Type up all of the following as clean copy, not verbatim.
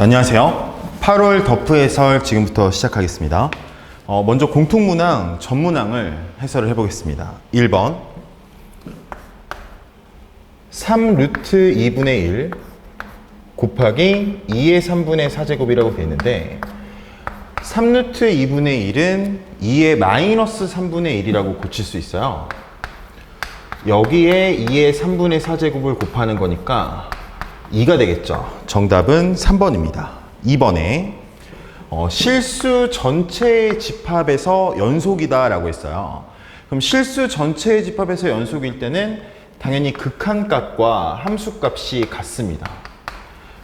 자, 안녕하세요. 8월 더프 해설 지금부터 시작하겠습니다. 먼저 공통문항, 전문항을 해설을 해보겠습니다. 1번 3루트 2분의 1 곱하기 2의 3분의 4제곱이라고 되어 있는데 3루트 2분의 1은 2의 마이너스 3분의 1이라고 고칠 수 있어요. 여기에 2의 3분의 4제곱을 곱하는 거니까 2가 되겠죠. 정답은 3번입니다. 2번에 실수 전체의 집합에서 연속이다 라고 했어요. 그럼 실수 전체의 집합에서 연속일 때는 당연히 극한값과 함수값이 같습니다.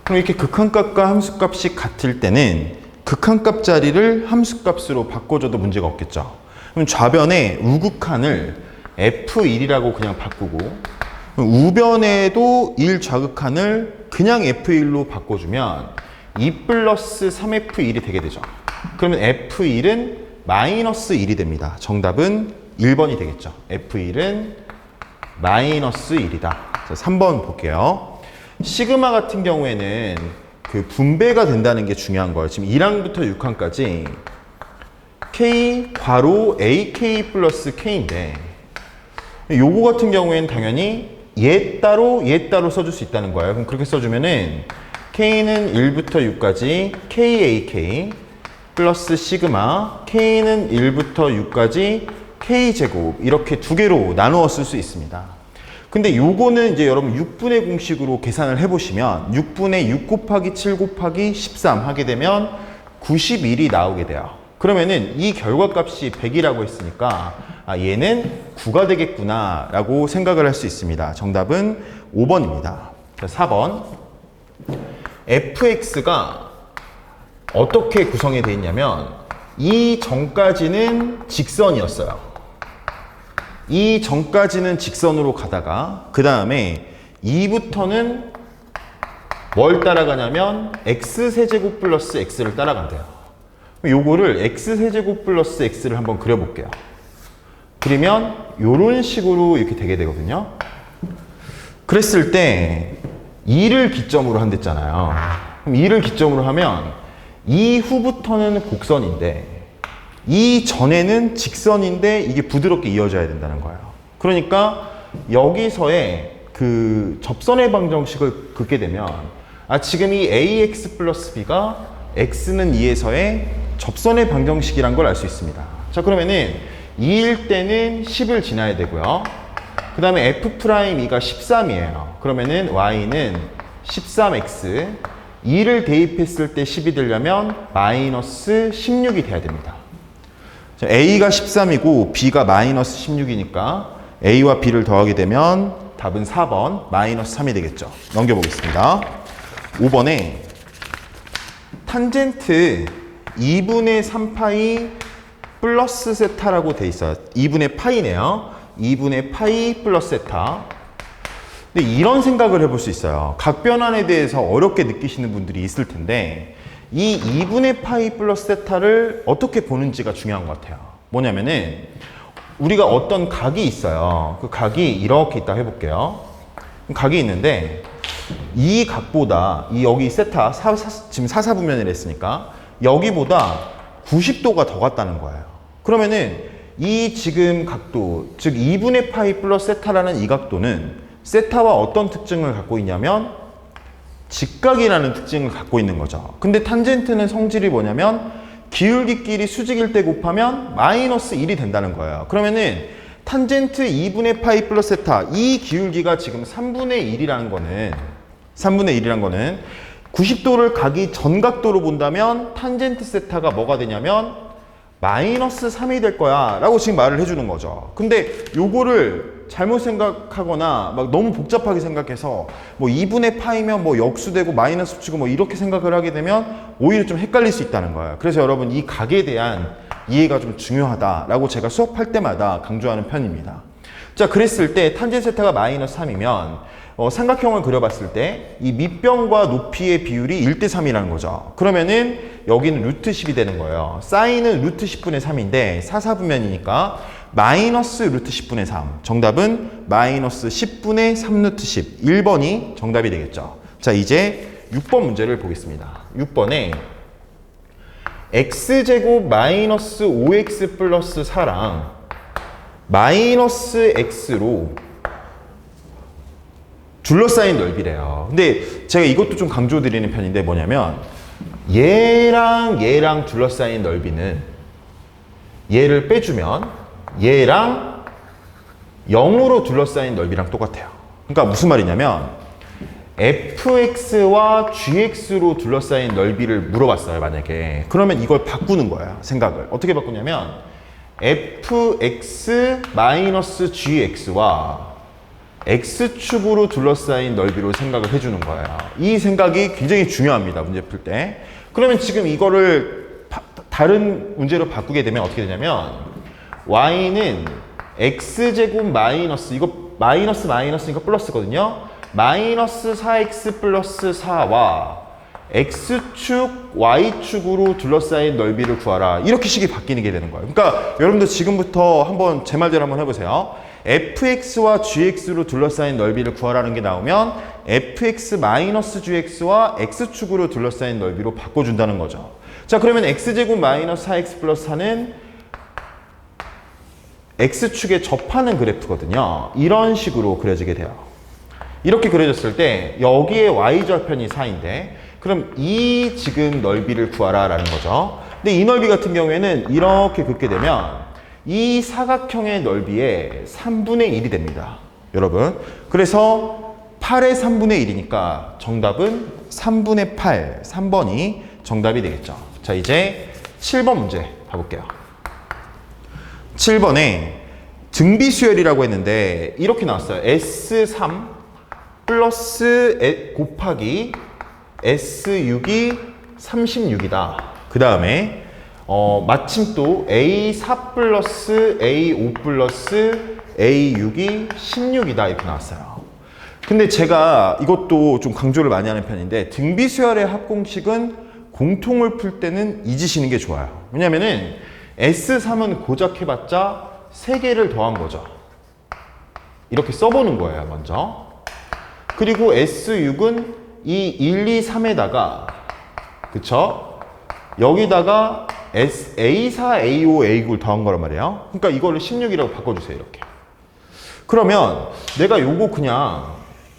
그럼 이렇게 극한값과 함수값이 같을 때는 극한값 자리를 함수값으로 바꿔줘도 문제가 없겠죠. 그럼 좌변에 우극한을 F1이라고 그냥 바꾸고 우변에도 1 좌극한을 그냥 F1로 바꿔주면 2 플러스 3F1이 되게 되죠. 그러면 F1은 마이너스 1이 됩니다. 정답은 1번이 되겠죠. F1은 마이너스 1이다. 자, 3번 볼게요. 시그마 같은 경우에는 그 분배가 된다는 게 중요한 거예요. 지금 1항부터 6항까지 K 괄호 AK 플러스 K인데 요거 같은 경우에는 당연히 얘 따로 써줄 수 있다는 거예요. 그럼 그렇게 써주면은 K는 1부터 6까지 KAK 플러스 시그마 K는 1부터 6까지 K제곱 이렇게 두 개로 나누어 쓸 수 있습니다. 근데 요거는 이제 여러분 6분의 공식으로 계산을 해보시면 6분의 6 곱하기 7 곱하기 13 하게 되면 91이 나오게 돼요. 그러면은 이 결과값이 100이라고 했으니까 얘는 9가 되겠구나 라고 생각을 할 수 있습니다. 정답은 5번입니다. 자, 4번 fx가 어떻게 구성이 되어 있냐면 이 전까지는 직선이었어요. 이 전까지는 직선으로 가다가 그 다음에 2부터는 뭘 따라가냐면 x세제곱 플러스 x를 따라간대요. 요거를 x세제곱 플러스 x를 한번 그려볼게요. 그러면 이런 식으로 이렇게 되게 되거든요. 그랬을 때 2를 기점으로 한댔잖아요. 그럼 2를 기점으로 하면 이 후부터는 곡선인데 이 전에는 직선인데 이게 부드럽게 이어져야 된다는 거예요. 그러니까 여기서의 그 접선의 방정식을 긋게 되면 지금 이 ax 플러스 b가 x는 2에서의 접선의 방정식이란 걸 알 수 있습니다. 자, 그러면은 2일 때는 10을 지나야 되고요. 그 다음에 F'E가 13이에요. 그러면은 Y는 13X 2를 대입했을 때 10이 되려면 마이너스 16이 돼야 됩니다. 자, A가 13이고 B가 마이너스 16이니까 A와 B를 더하게 되면 답은 4번 마이너스 3이 되겠죠. 넘겨보겠습니다. 5번에 탄젠트 2분의 3파이 플러스 세타라고 돼 있어요. 2분의 파이네요. 2분의 파이 플러스 세타. 근데 이런 생각을 해볼 수 있어요. 각변환에 대해서 어렵게 느끼시는 분들이 있을 텐데 이 2분의 파이 플러스 세타를 어떻게 보는지가 중요한 것 같아요. 뭐냐면은 우리가 어떤 각이 있어요. 그 각이 이렇게 있다 해볼게요. 각이 있는데 이 각보다 여기 세타 지금 사사분면을 했으니까 여기보다 90도가 더 같다는 거예요. 그러면은 이 지금 각도, 즉 2분의 파이 플러스 세타라는 이 각도는 세타와 어떤 특징을 갖고 있냐면 직각이라는 특징을 갖고 있는 거죠. 근데 탄젠트는 성질이 뭐냐면 기울기끼리 수직일 때 곱하면 마이너스 1이 된다는 거예요. 그러면은 탄젠트 2분의 파이 플러스 세타 이 기울기가 지금 3분의 1이라는 거는 90도를 가기 전 각도로 본다면 탄젠트 세타가 뭐가 되냐면 마이너스 3이 될 거야 라고 지금 말을 해주는 거죠. 근데 요거를 잘못 생각하거나 막 너무 복잡하게 생각해서 뭐 2분의 파이면 뭐 역수되고 마이너스 치고 뭐 이렇게 생각을 하게 되면 오히려 좀 헷갈릴 수 있다는 거예요. 그래서 여러분 이 각에 대한 이해가 좀 중요하다라고 제가 수업할 때마다 강조하는 편입니다. 자, 그랬을 때 탄젠트 세타가 마이너스 3이면 삼각형을 그려봤을 때 이 밑변과 높이의 비율이 1대3이라는 거죠. 그러면은 여기는 루트 10이 되는 거예요. 사인은 루트 10분의 3인데 사사분면이니까 마이너스 루트 10분의 3. 정답은 마이너스 10분의 3 루트 10. 1번이 정답이 되겠죠. 자, 이제 6번 문제를 보겠습니다. 6번에 x제곱 마이너스 5x 플러스 4랑 마이너스 x로 둘러싸인 넓이래요. 근데 제가 이것도 좀 강조드리는 편인데 뭐냐면 얘랑 얘랑 둘러싸인 넓이는 얘를 빼주면 얘랑 0으로 둘러싸인 넓이랑 똑같아요. 그러니까 무슨 말이냐면 fx와 gx로 둘러싸인 넓이를 물어봤어요, 만약에. 그러면 이걸 바꾸는 거예요, 생각을. 어떻게 바꾸냐면 fx 마이너스 gx와 x축으로 둘러싸인 넓이로 생각을 해주는 거예요. 이 생각이 굉장히 중요합니다, 문제 풀 때. 그러면 지금 이거를 다른 문제로 바꾸게 되면 어떻게 되냐면 y는 x제곱 마이너스, 이거 마이너스 마이너스니까 플러스거든요. 마이너스 4x 플러스 4와 x축, y축으로 둘러싸인 넓이를 구하라. 이렇게 식이 바뀌게 되는 거예요. 그러니까 여러분들 지금부터 한번 제 말대로 한번 해보세요. fx와 gx로 둘러싸인 넓이를 구하라는 게 나오면 fx 마이너스 gx와 x축으로 둘러싸인 넓이로 바꿔준다는 거죠. 자, 그러면 x제곱 마이너스 4x 플러스 4는 x축에 접하는 그래프거든요. 이런 식으로 그려지게 돼요. 이렇게 그려졌을 때 여기에 y절편이 4인데 그럼 이 지금 넓이를 구하라 라는 거죠. 근데 이 넓이 같은 경우에는 이렇게 긋게 되면 이 사각형의 넓이의 3분의 1이 됩니다, 여러분. 그래서 8의 3분의 1이니까 정답은 3분의 8, 3번이 정답이 되겠죠. 자, 이제 7번 문제 봐볼게요. 7번에 등비수열이라고 했는데 이렇게 나왔어요. S3 플러스 곱하기 S6이 36이다. 그 다음에 마침 또 A4 플러스 A5 플러스 A6이 16이다. 이렇게 나왔어요. 근데 제가 이것도 좀 강조를 많이 하는 편인데 등비수열의 합공식은 공통을 풀 때는 잊으시는 게 좋아요. 왜냐면은 S3은 고작 해봤자 3개를 더한 거죠. 이렇게 써보는 거예요, 먼저. 그리고 S6은 이 1, 2, 3에다가, 그쵸? 여기다가 A4, A5, A9를 더한 거란 말이에요. 그러니까 이거를 16이라고 바꿔주세요, 이렇게. 그러면 내가 요거 그냥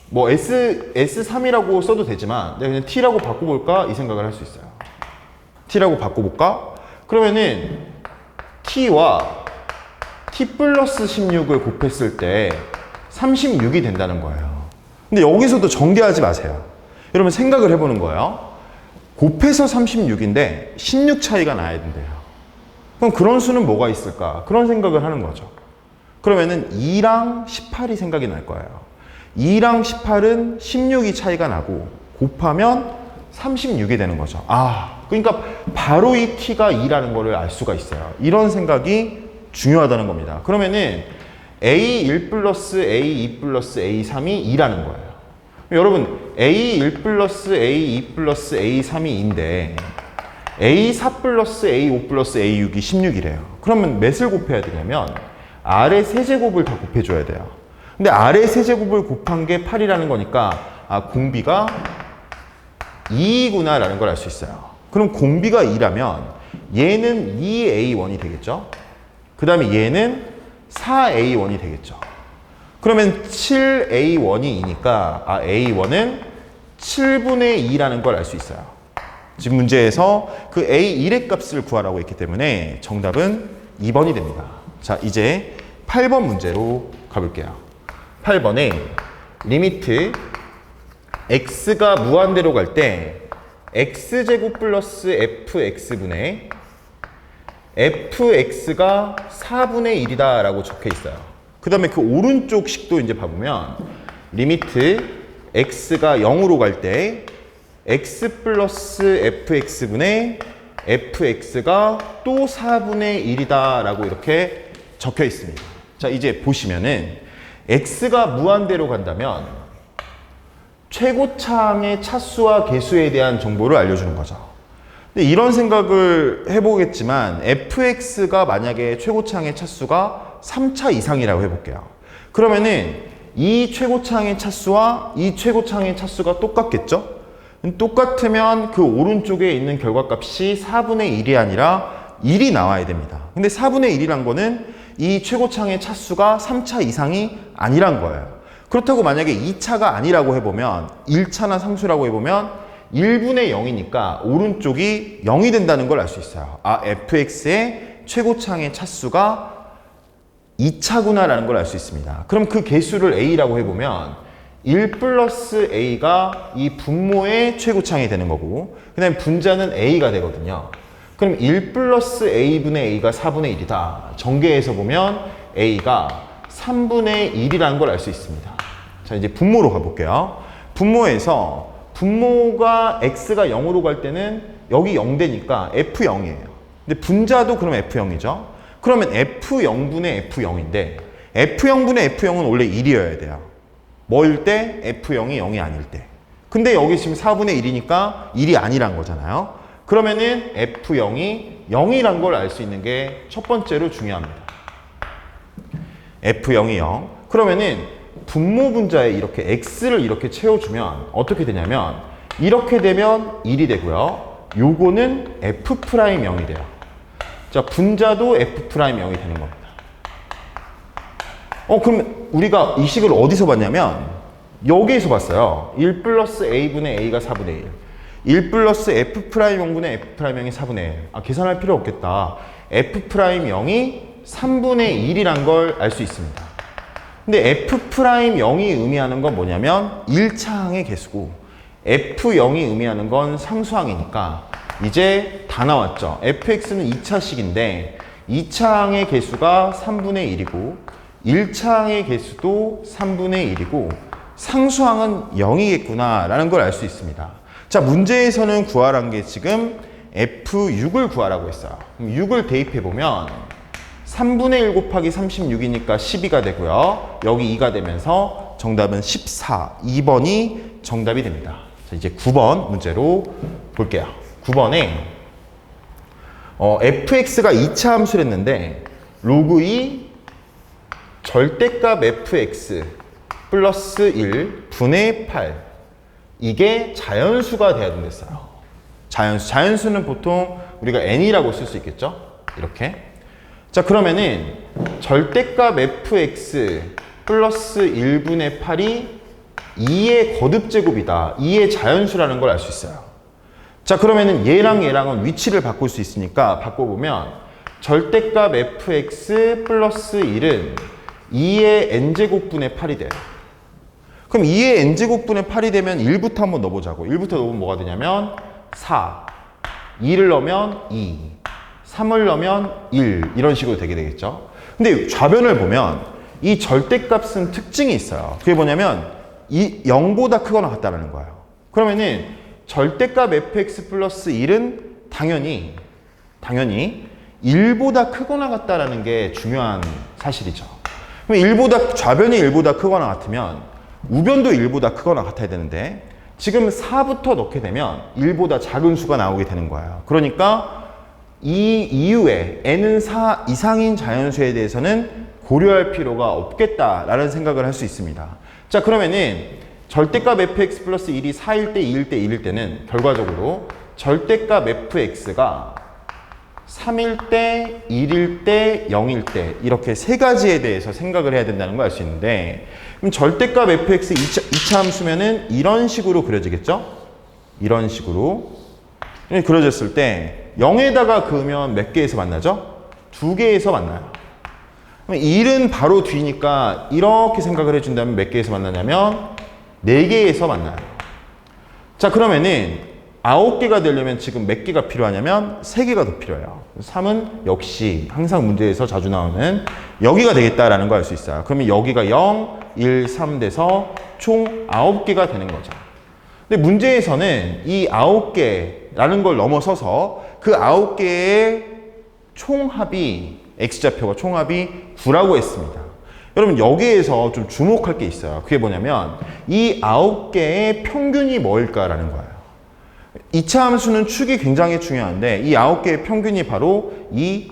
뭐 S3이라고 써도 되지만 내가 그냥 T라고 바꿔볼까? 이 생각을 할 수 있어요. T라고 바꿔볼까? 그러면은 T와 T 플러스 16을 곱했을 때 36이 된다는 거예요. 근데 여기서도 정개하지 마세요. 여러분 생각을 해보는 거예요. 곱해서 36인데 16 차이가 나야 된대요. 그럼 그런 수는 뭐가 있을까? 그런 생각을 하는 거죠. 그러면은 2랑 18이 생각이 날 거예요. 2랑 18은 16이 차이가 나고 곱하면 36이 되는 거죠. 아, 그러니까 바로 이 t가 2라는 거를 알 수가 있어요. 이런 생각이 중요하다는 겁니다. 그러면은 A1 플러스 A2 플러스 A3이 2라는 거예요. 여러분 A1 플러스 A2 플러스 A3이 2인데 A4 플러스 A5 플러스 A6이 16이래요. 그러면 몇을 곱해야 되냐면 아래 세제곱을 다 곱해줘야 돼요. 근데 아래 세제곱을 곱한 게 8이라는 거니까 아, 공비가 2구나 라는 걸 알 수 있어요. 그럼 공비가 2라면 얘는 2A1이 되겠죠. 그 다음에 얘는 4A1이 되겠죠. 그러면 7A1이 2니까 아, A1은 7분의 2라는 걸 알 수 있어요. 지금 문제에서 그 A1의 값을 구하라고 했기 때문에 정답은 2번이 됩니다. 자, 이제 8번 문제로 가볼게요. 8번에 리미트 x가 무한대로 갈 때 x제곱 플러스 fx분의 fx가 4분의 1이다 라고 적혀 있어요. 그 다음에 그 오른쪽 식도 이제 봐보면 리미트 x가 0으로 갈 때 x 플러스 fx분의 fx가 또 4분의 1이다 라고 이렇게 적혀 있습니다. 자, 이제 보시면은 x가 무한대로 간다면 최고차항의 차수와 개수에 대한 정보를 알려주는 거죠. 근데 이런 생각을 해보겠지만 fx가 만약에 최고차항의 차수가 3차 이상이라고 해볼게요. 그러면은 이 최고차항의 차수와 이 최고차항의 차수가 똑같겠죠? 똑같으면 그 오른쪽에 있는 결과값이 4분의 1이 아니라 1이 나와야 됩니다. 근데 4분의 1이란 거는 이 최고창의 차수가 3차 이상이 아니란 거예요. 그렇다고 만약에 2차가 아니라고 해보면 1차나 상수라고 해보면 1분의 0이니까 오른쪽이 0이 된다는 걸 알 수 있어요. 아, fx의 최고창의 차수가 2차구나 라는 걸 알 수 있습니다. 그럼 그 개수를 a라고 해보면 1 플러스 a가 이 분모의 최고창이 되는 거고, 그 다음에 분자는 a가 되거든요. 그럼 1 플러스 a분의 a가 4분의 1이다. 전개해서 보면 a가 3분의 1이라는 걸 알 수 있습니다. 자, 이제 분모로 가볼게요. 분모에서 분모가 x가 0으로 갈 때는 여기 0되니까 f0이에요. 근데 분자도 그럼 f0이죠. 그러면 f0분의 f0인데 f0분의 f0은 원래 1이어야 돼요. 뭐일 때? f0이 0이 아닐 때. 근데 여기 지금 4분의 1이니까 1이 아니란 거잖아요. 그러면은 f0이 0이란 걸 알 수 있는 게 첫 번째로 중요합니다. f0이 0. 그러면은 분모 분자에 이렇게 x를 이렇게 채워주면 어떻게 되냐면 이렇게 되면 1이 되고요. 요거는 f'0이 돼요. 자, 분자도 f'0이 되는 겁니다. 그럼 우리가 이 식을 어디서 봤냐면 여기에서 봤어요. 1 플러스 a분의 a가 4분의 1. 1 플러스 f'0분의 f'0이 4분의 1. 아, 계산할 필요 없겠다. f'0이 3분의 1이란 걸 알 수 있습니다. 근데 f'0이 의미하는 건 뭐냐면 1차항의 개수고 f0이 의미하는 건 상수항이니까 이제 다 나왔죠. fx는 2차식인데 2차항의 개수가 3분의 1이고 1차항의 개수도 3분의 1이고 상수항은 0이겠구나 라는 걸 알 수 있습니다. 자, 문제에서는 구하란 게 지금 f6을 구하라고 했어요. 그럼 6을 대입해보면 3분의 1 곱하기 36이니까 12가 되고요. 여기 2가 되면서 정답은 14, 2번이 정답이 됩니다. 자, 이제 9번 문제로 볼게요. 9번에 fx가 2차 함수를 했는데 로그 2 절대값 fx 플러스 1 분의 8 이게 자연수가 돼야 된댔어요. 자연수는 보통 우리가 n이라고 쓸 수 있겠죠? 이렇게. 자, 그러면은 절대값 fx 플러스 1분의 8이 2의 거듭제곱이다. 2의 자연수라는 걸 알 수 있어요. 자, 그러면은 얘랑 얘랑은 위치를 바꿀 수 있으니까 바꿔보면 절대값 fx 플러스 1은 2의 n제곱분의 8이 돼요. 그럼 2의 n제곱분의 8이 되면 1부터 한번 넣어보자고. 1부터 넣으면 뭐가 되냐면 4, 2를 넣으면 2, 3을 넣으면 1 이런 식으로 되게 되겠죠. 근데 좌변을 보면 이 절대값은 특징이 있어요. 그게 뭐냐면 이 0보다 크거나 같다라는 거예요. 그러면은 절대값 fx 플러스 1은 당연히 1보다 크거나 같다라는 게 중요한 사실이죠. 그럼 좌변이 1보다 크거나 같으면 우변도 1보다 크거나 같아야 되는데 지금 4부터 넣게 되면 1보다 작은 수가 나오게 되는 거예요. 그러니까 이 이후에 n은 4 이상인 자연수에 대해서는 고려할 필요가 없겠다라는 생각을 할 수 있습니다. 자, 그러면은 절대값 fx 플러스 1이 4일 때, 2일 때, 1일 때는 결과적으로 절대값 fx가 3일 때, 1일 때, 0일 때 이렇게 세 가지에 대해서 생각을 해야 된다는 걸 알 수 있는데 그럼 절대값 fx 2차 함수면은 이런 식으로 그려지겠죠? 이런 식으로 그려졌을 때 0에다가 그으면 몇 개에서 만나죠? 2개에서 만나요. 그럼 1은 바로 뒤니까 이렇게 생각을 해준다면 몇 개에서 만나냐면 4개에서 만나요. 자, 그러면은 9개가 되려면 지금 몇 개가 필요하냐면 3개가 더 필요해요. 3은 역시 항상 문제에서 자주 나오는 여기가 되겠다라는 걸 알 수 있어요. 그러면 여기가 0, 1, 3 돼서 총 9개가 되는 거죠. 근데 문제에서는 이 9개라는 걸 넘어서서 그 9개의 총합이 X좌표가 총합이 9라고 했습니다. 여러분 여기에서 좀 주목할 게 있어요. 그게 뭐냐면 이 9개의 평균이 뭐일까라는 거예요. 2차 함수는 축이 굉장히 중요한데 이 9개의 평균이 바로 이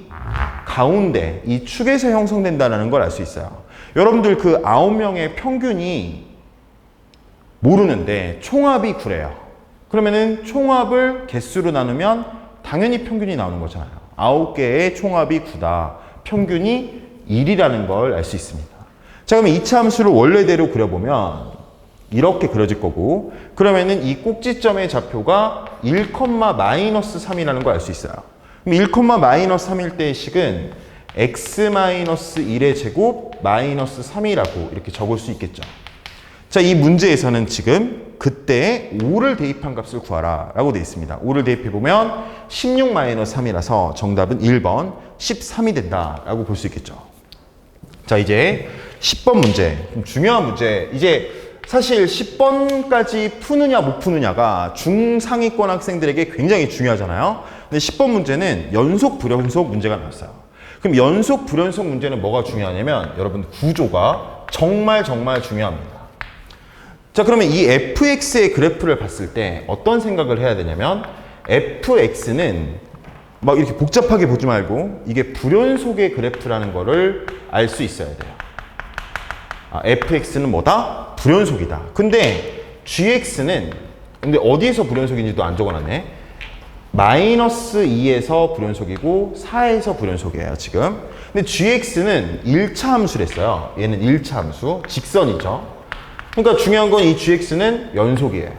가운데 이 축에서 형성된다는 걸 알 수 있어요. 여러분들 그 9명의 평균이 모르는데 총합이 9래요. 그러면은 총합을 개수로 나누면 당연히 평균이 나오는 거잖아요. 9개의 총합이 9다. 평균이 1이라는 걸 알 수 있습니다. 자, 그러면 이차 함수를 원래대로 그려보면 이렇게 그려질 거고, 그러면은 이 꼭지점의 좌표가 1,-3이라는 걸 알 수 있어요. 그럼 1,-3일 때의 식은 x-1의 제곱 마이너스 3이라고 이렇게 적을 수 있겠죠. 자, 이 문제에서는 지금 그때 5를 대입한 값을 구하라 라고 되어 있습니다. 5를 대입해보면 16-3이라서 정답은 1번 13이 된다 라고 볼 수 있겠죠. 자, 이제 10번 문제, 좀 중요한 문제. 이제 사실 10번까지 푸느냐 못 푸느냐가 중상위권 학생들에게 굉장히 중요하잖아요. 근데 10번 문제는 연속 불연속 문제가 나왔어요. 그럼 연속 불연속 문제는 뭐가 중요하냐면 여러분 구조가 정말 중요합니다. 자, 그러면 이 fx의 그래프를 봤을 때 어떤 생각을 해야 되냐면 fx는 막 이렇게 복잡하게 보지 말고 이게 불연속의 그래프라는 거를 알 수 있어야 돼요. fx는 뭐다? 불연속이다. 근데 gx는 근데 어디에서 불연속인지도 안 적어놨네. 마이너스 2에서 불연속이고 4에서 불연속이에요 지금. 근데 gx는 1차 함수랬어요. 얘는 1차 함수, 직선이죠. 그러니까 중요한 건 이 gx는 연속이에요.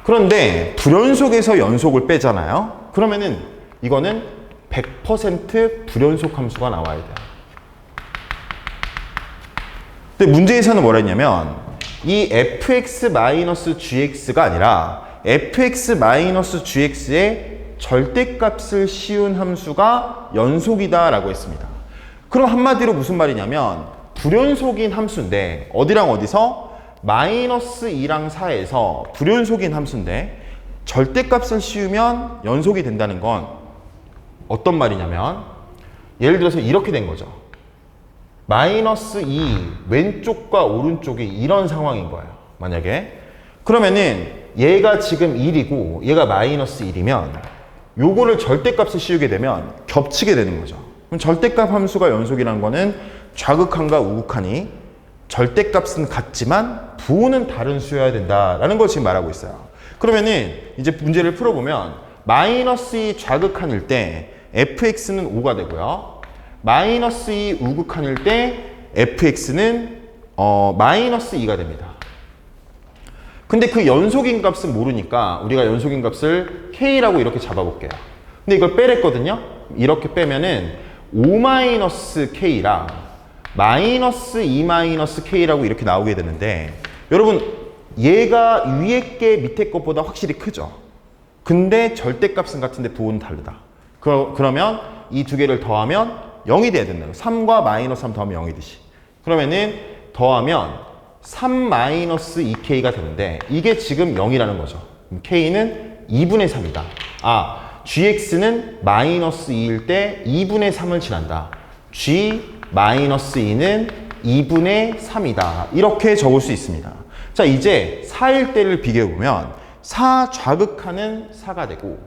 그런데 불연속에서 연속을 빼잖아요. 그러면은 이거는 100% 불연속 함수가 나와야 돼요. 근데 문제에서는 뭐라 했냐면 이 fx-gx가 아니라 fx-gx의 절대값을 씌운 함수가 연속이다 라고 했습니다. 그럼 한마디로 무슨 말이냐면 불연속인 함수인데 어디랑 어디서? 마이너스 2랑 4에서 불연속인 함수인데 절대값을 씌우면 연속이 된다는 건 어떤 말이냐면 예를 들어서 이렇게 된 거죠. 마이너스 2 왼쪽과 오른쪽이 이런 상황인 거예요. 만약에 그러면은 얘가 지금 1이고 얘가 마이너스 1이면 요거를 절대값을 씌우게 되면 겹치게 되는 거죠. 그럼 절대값 함수가 연속이라는 거는 좌극한과 우극한이 절대값은 같지만 부호는 다른 수여야 된다라는 걸 지금 말하고 있어요. 그러면은 이제 문제를 풀어보면 마이너스 2 좌극한일 때 fx는 5가 되고요. 마이너스 2 우극한일 때 fx는 마이너스 2가 됩니다. 근데 그 연속인 값은 모르니까 우리가 연속인 값을 k라고 이렇게 잡아볼게요. 근데 이걸 빼랬거든요. 이렇게 빼면은 5-k랑 마이너스 2-k라고 이렇게 나오게 되는데 여러분 얘가 위에 게 밑에 것보다 확실히 크죠. 근데 절대값은 같은데 부호는 다르다. 그러면 이 두 개를 더하면 0이 돼야 된다. 3과 마이너스 3 더하면 0이듯이. 그러면은 더하면 3-2k가 되는데 이게 지금 0이라는 거죠. k는 2분의 3이다. gx는 마이너스 2일 때 2분의 3을 지난다. g-2는 2분의 3이다. 이렇게 적을 수 있습니다. 자, 이제 4일 때를 비교해보면 4 좌극하는 4가 되고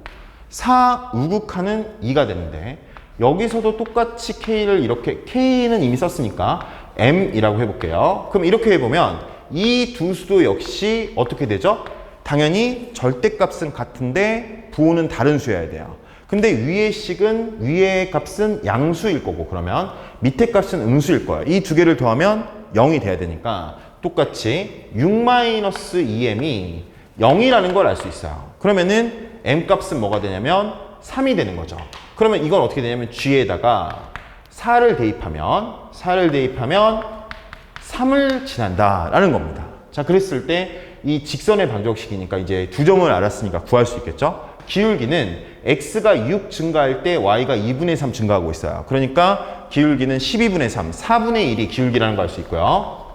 4 우극하는 2가 되는데 여기서도 똑같이 k를 이렇게 k는 이미 썼으니까 m이라고 해볼게요. 그럼 이렇게 해보면 이 두 수도 역시 어떻게 되죠? 당연히 절대값은 같은데 부호는 다른 수여야 돼요. 근데 위의 값은 양수일 거고 그러면 밑에 값은 음수일 거예요. 이 두 개를 더하면 0이 돼야 되니까 똑같이 6-2m이 0이라는 걸 알 수 있어요. 그러면은 m 값은 뭐가 되냐면 3이 되는 거죠. 그러면 이건 어떻게 되냐면 g에다가 4를 대입하면 3을 지난다라는 겁니다. 자, 그랬을 때 이 직선의 방정식이니까 이제 두 점을 알았으니까 구할 수 있겠죠. 기울기는 x가 6 증가할 때 y가 2분의 3 증가하고 있어요. 그러니까 기울기는 12분의 3, 4분의 1이 기울기라는 걸 알 수 있고요.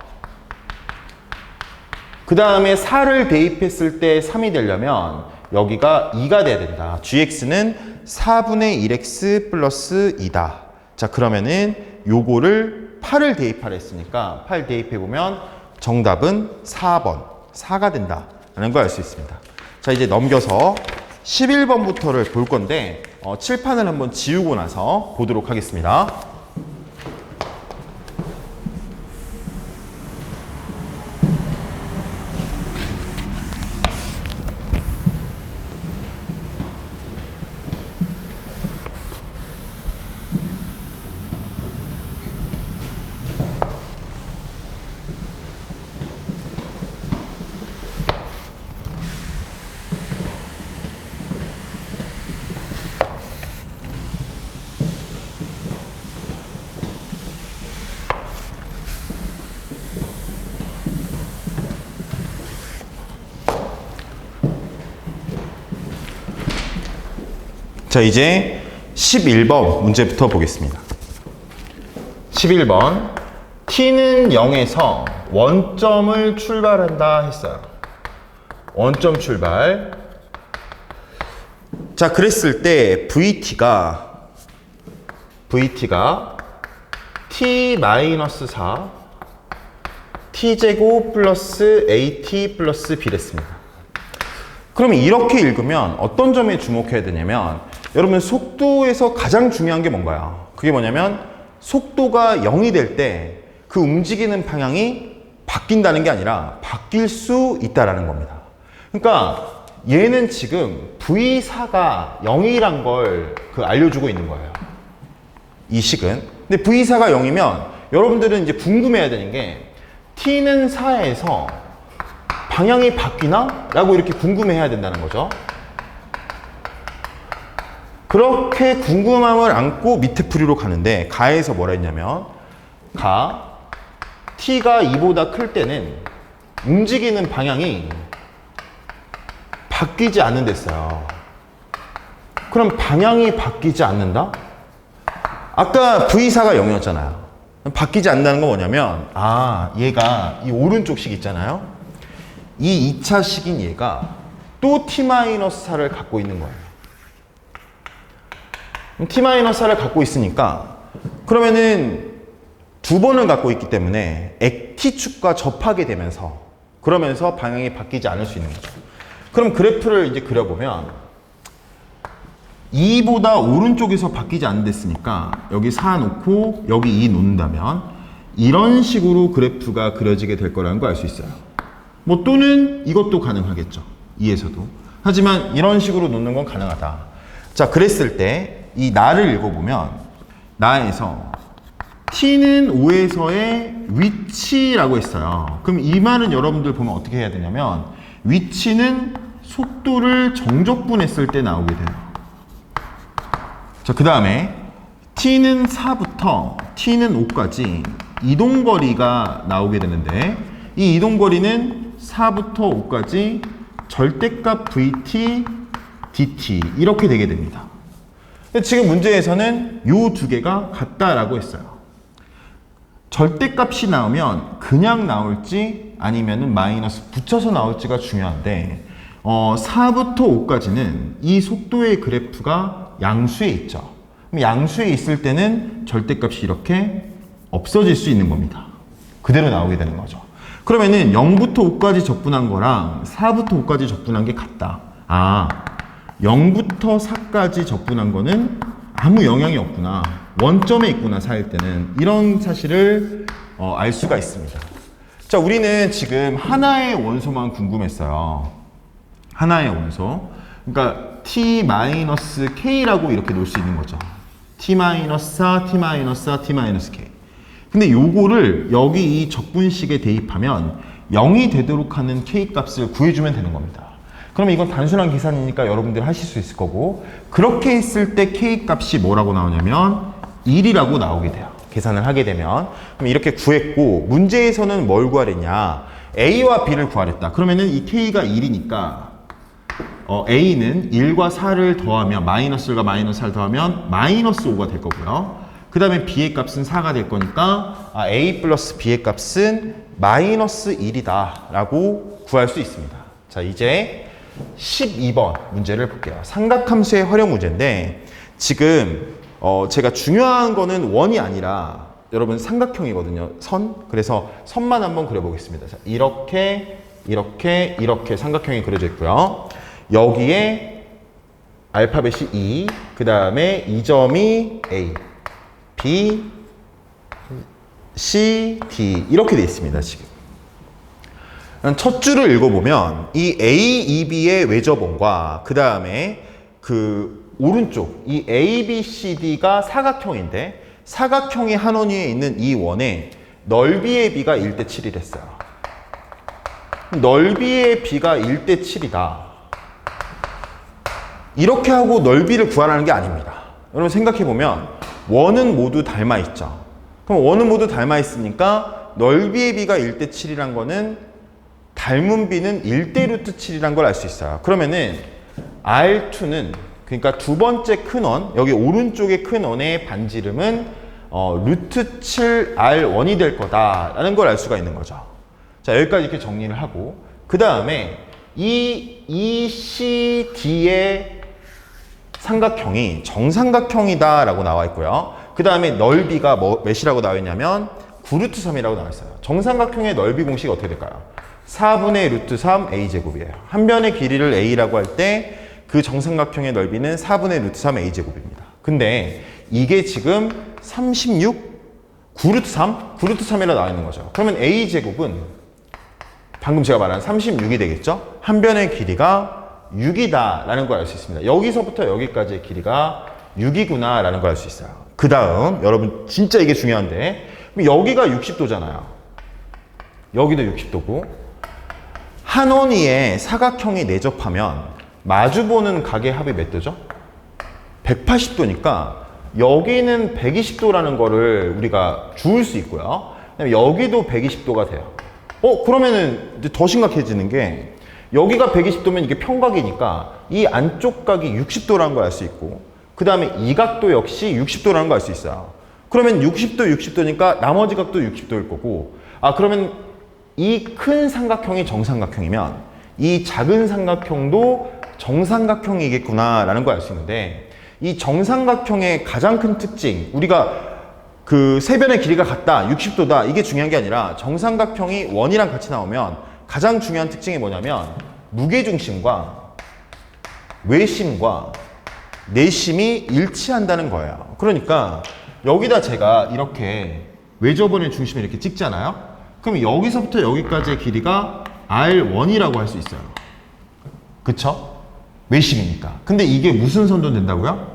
그 다음에 4를 대입했을 때 3이 되려면 여기가 2가 돼야 된다. gx는 4분의 1x 플러스 2다. 자, 그러면은 요거를 8을 대입하라 했으니까 8 대입해보면 정답은 4번. 4가 된다라는 걸 알 수 있습니다. 자, 이제 넘겨서 11번부터를 볼 건데 칠판을 한번 지우고 나서 보도록 하겠습니다. 자, 이제 11번 문제부터 보겠습니다. 11번. t는 0에서 원점을 출발한다 했어요. 원점 출발. 자, 그랬을 때 vt가 t-4 t제곱 플러스 at 플러스 b랬습니다. 그럼 이렇게 읽으면 어떤 점에 주목해야 되냐면, 여러분 속도에서 가장 중요한 게 뭔가요? 그게 뭐냐면 속도가 0이 될 때 그 움직이는 방향이 바뀐다는 게 아니라 바뀔 수 있다라는 겁니다. 그러니까 얘는 지금 V4가 0이란 걸 알려주고 있는 거예요. 이 식은. 근데 V4가 0이면 여러분들은 이제 궁금해야 되는 게 T는 4에서 방향이 바뀌나? 라고 이렇게 궁금해해야 된다는 거죠. 그렇게 궁금함을 안고 밑에 풀이로 가는데, 가에서 뭐라 했냐면, t가 2보다 클 때는 움직이는 방향이 바뀌지 않는댔어요. 그럼 방향이 바뀌지 않는다? 아까 V4가 0이었잖아요. 바뀌지 않는다는 건 뭐냐면, 얘가 이 오른쪽 식 있잖아요. 이 2차 식인 얘가 또 t-4를 갖고 있는 거예요. t-4를 갖고 있으니까, 그러면은 두 번을 갖고 있기 때문에 액티축과 접하게 되면서, 그러면서 방향이 바뀌지 않을 수 있는 거죠. 그럼 그래프를 이제 그려보면 2보다 오른쪽에서 바뀌지 않는댔으니까 여기 4 놓고 여기 2 놓는다면 이런 식으로 그래프가 그려지게 될 거라는 걸 알 수 있어요. 뭐 또는 이것도 가능하겠죠. 2에서도. 하지만 이런 식으로 놓는 건 가능하다. 자, 그랬을 때 이 나를 읽어보면, 나에서 t는 5에서의 위치라고 했어요. 그럼 이 말은 여러분들 보면 어떻게 해야 되냐면, 위치는 속도를 정적분했을 때 나오게 돼요. 자, 그 다음에 t는 4부터 t는 5까지 이동거리가 나오게 되는데, 이 이동거리는 4부터 5까지 절대값 vt, dt 이렇게 되게 됩니다. 근데 지금 문제에서는 요 두 개가 같다라고 했어요. 절대값이 나오면 그냥 나올지 아니면은 마이너스 붙여서 나올지가 중요한데, 4부터 5까지는 이 속도의 그래프가 양수에 있죠. 그럼 양수에 있을 때는 절대값이 이렇게 없어질 수 있는 겁니다. 그대로 나오게 되는 거죠. 그러면은 0부터 5까지 적분한 거랑 4부터 5까지 적분한 게 같다. 0부터 4까지 적분한 거는 아무 영향이 없구나. 원점에 있구나, 4일 때는. 이런 사실을 알 수가 있습니다. 자, 우리는 지금 하나의 원소만 궁금했어요. 하나의 원소. 그러니까 t-k라고 이렇게 놓을 수 있는 거죠. t-4, t-4, t-k. 근데 요거를 여기 이 적분식에 대입하면 0이 되도록 하는 k 값을 구해주면 되는 겁니다. 그러면 이건 단순한 계산이니까 여러분들 하실 수 있을 거고, 그렇게 했을 때 k 값이 뭐라고 나오냐면 1이라고 나오게 돼요. 계산을 하게 되면. 그럼 이렇게 구했고, 문제에서는 뭘 구하랬냐? a와 b를 구하랬다. 그러면은 이 k가 1이니까 a는 1과 4를 더하면, 마이너스 1과 마이너스 4를 더하면 마이너스 5가 될 거고요. 그 다음에 b의 값은 4가 될 거니까 a 플러스 b의 값은 마이너스 1이다 라고 구할 수 있습니다. 자, 이제 12번 문제를 볼게요. 삼각함수의 활용 문제인데, 지금 제가 중요한 거는 원이 아니라 여러분 삼각형이거든요. 선. 그래서 선만 한번 그려보겠습니다. 자, 이렇게 삼각형이 그려져 있고요. 여기에 알파벳이 E, 그 다음에 이 점이 A, B, C, D 이렇게 되어 있습니다. 지금 첫 줄을 읽어보면 이 A, E, B의 외접원과 그 다음에 그 오른쪽 이 A, B, C, D가 사각형인데, 사각형의 한 원위에 있는 이 원의 넓이의 B가 1대 7이랬어요. 넓이의 B가 1대 7이다. 이렇게 하고 넓이를 구하라는 게 아닙니다. 여러분 생각해보면 원은 모두 닮아있죠. 그럼 원은 모두 닮아있으니까 넓이의 B가 1대 7이란 거는 닮은 B는 1대 루트 7이란 걸 알 수 있어요. 그러면은 R2는 그러니까 두 번째 큰 원, 여기 오른쪽의 큰 원의 반지름은 루트 7R1이 될 거다라는 걸 알 수가 있는 거죠. 자, 여기까지 이렇게 정리를 하고, 그 다음에 이 ECD의 삼각형이 정삼각형이다라고 나와 있고요. 그 다음에 넓이가 몇이라고 나와 있냐면 9루트 3이라고 나와 있어요. 정삼각형의 넓이 공식이 어떻게 될까요? 4분의 루트 3 A제곱이에요. 한 변의 길이를 A라고 할 때 그 정삼각형의 넓이는 4분의 루트 3 A제곱입니다. 근데 이게 지금 36, 9루트 3? 9루트 3이라 나와 있는 거죠. 그러면 A제곱은 방금 제가 말한 36이 되겠죠? 한 변의 길이가 6이다 라는 걸 알 수 있습니다. 여기서부터 여기까지의 길이가 6이구나 라는 걸 알 수 있어요. 그 다음 여러분 진짜 이게 중요한데, 여기가 60도잖아요. 여기도 60도고, 한 원위에 사각형이 내접하면 마주보는 각의 합이 몇 도죠? 180도니까 여기는 120도라는 거를 우리가 주울 수 있고요. 여기도 120도가 돼요. 그러면은 이제 더 심각해지는 게, 여기가 120도면 이게 평각이니까 이 안쪽 각이 60도라는 걸 알 수 있고, 그 다음에 이 각도 역시 60도라는 걸 알 수 있어요. 그러면 60도, 60도니까 나머지 각도 60도일 거고, 그러면 이 큰 삼각형이 정삼각형이면 이 작은 삼각형도 정삼각형이겠구나라는 걸 알 수 있는데, 이 정삼각형의 가장 큰 특징, 우리가 그 세 변의 길이가 같다, 60도다, 이게 중요한 게 아니라 정삼각형이 원이랑 같이 나오면 가장 중요한 특징이 뭐냐면 무게중심과 외심과 내심이 일치한다는 거예요. 그러니까 여기다 제가 이렇게 외접원의 중심을 이렇게 찍잖아요. 그럼 여기서부터 여기까지의 길이가 R1이라고 할 수 있어요. 그쵸? 외심이니까. 근데 이게 무슨 선도 된다고요?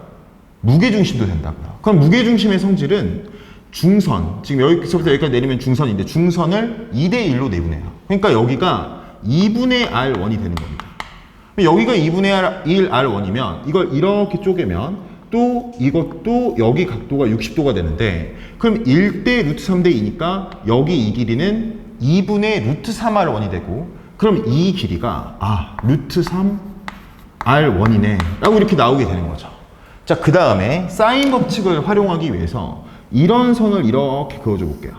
무게중심도 된다고요. 그럼 무게중심의 성질은 중선, 지금 여기서부터 여기까지 내리면 중선인데 중선을 2대1로 내분해요. 그러니까 여기가 2분의 R1이 되는 겁니다. 여기가 2분의 1 R1이면 이걸 이렇게 쪼개면 또 이것도 여기 각도가 60도가 되는데, 그럼 1대 루트 3대 2니까 여기 이 길이는 2분의 루트 3R1이 되고, 그럼 이 길이가 루트 3R1이네 라고 이렇게 나오게 되는 거죠. 자, 그 다음에 사인 법칙을 활용하기 위해서 이런 선을 이렇게 그어줘 볼게요.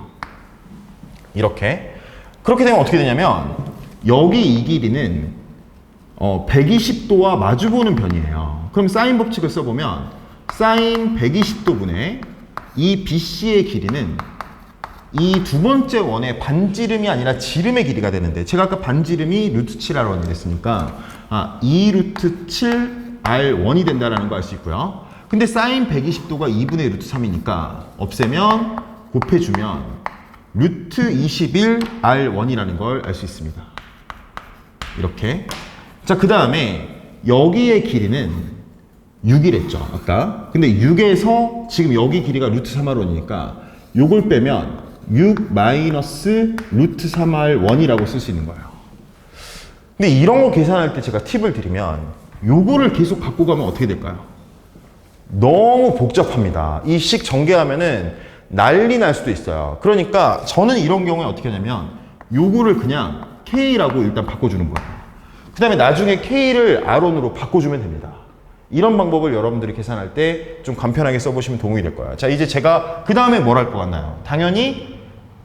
이렇게. 그렇게 되면 어떻게 되냐면 여기 이 길이는 120도와 마주보는 변이에요. 그럼 사인 법칙을 써보면 사인 120도분의 이 BC의 길이는 이 두 번째 원의 반지름이 아니라 지름의 길이가 되는데, 제가 아까 반지름이 루트 7R1이 됐으니까 2 루트 7R1이 된다는 거 알 수 있고요. 근데 사인 120도가 2분의 루트 3이니까 없애면 곱해주면 루트 21R1이라는 걸 알 수 있습니다. 이렇게. 자, 그 다음에 여기의 길이는 6이랬죠, 아까. 근데 6에서 지금 여기 길이가 루트 3R1이니까 요걸 빼면 6 마이너스 루트 3R1이라고 쓸 수 있는 거예요. 근데 이런 거 계산할 때 제가 팁을 드리면 요거를 계속 갖고 가면 어떻게 될까요? 너무 복잡합니다. 이 식 전개하면은 난리 날 수도 있어요. 그러니까 저는 이런 경우에 어떻게 하냐면 요거를 그냥 K라고 일단 바꿔주는 거예요. 그 다음에 나중에 K를 R1으로 바꿔주면 됩니다. 이런 방법을 여러분들이 계산할 때 좀 간편하게 써보시면 도움이 될 거예요. 자, 이제 제가 그 다음에 뭘 할 것 같나요? 당연히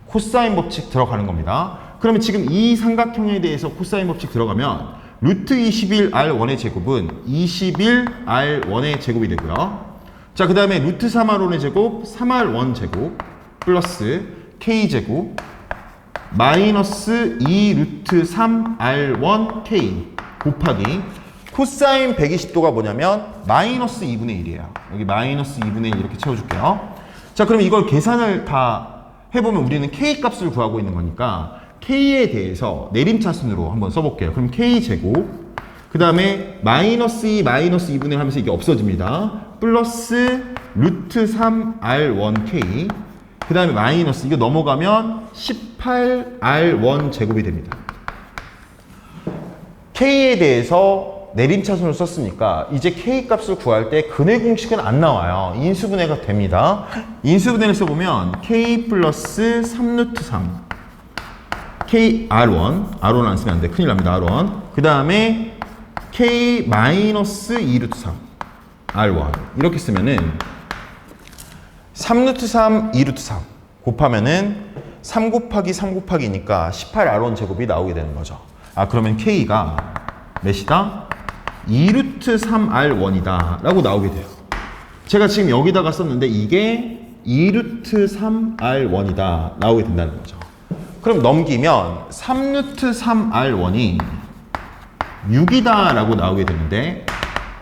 코사인 법칙 들어가는 겁니다. 그러면 지금 이 삼각형에 대해서 코사인 법칙 들어가면 루트 21R1의 제곱은 21R1의 제곱이 되고요. 자, 그 다음에 루트 3R1의 제곱, 3R1 제곱 플러스 K제곱 마이너스 2 루트 3R1K 곱하기 코사인 120도가 뭐냐면 마이너스 2분의 1이에요. 여기 마이너스 2분의 1 이렇게 채워줄게요. 자, 그럼 이걸 계산을 다 해보면 우리는 K 값을 구하고 있는 거니까 K에 대해서 내림차순으로 한번 써볼게요. 그럼 K제곱, 그 다음에 마이너스 2, 마이너스 2분의 1 하면서 이게 없어집니다. 플러스 루트 3R1K, 그 다음에 마이너스, 이거 넘어가면 18R1 제곱이 됩니다. K에 대해서 내림차순을 썼으니까 이제 K 값을 구할 때 근해 공식은 안 나와요. 인수분해가 됩니다. 인수분해를 써보면 K 플러스 3루트 3 K R1 안 쓰면 안 돼. 큰일 납니다. R1. 그 다음에 K 마이너스 2루트 3 R1 이렇게 쓰면은 3루트 3, 2루트 3 곱하면은 3 곱하기 3 곱하기니까 18R1 제곱이 나오게 되는 거죠. 아, 그러면 K가 몇이다? 2루트 3R1이다 라고 나오게 돼요. 제가 지금 여기다가 썼는데 이게 2루트 3R1이다 나오게 된다는 거죠. 그럼 넘기면 3루트 3R1이 6이다 라고 나오게 되는데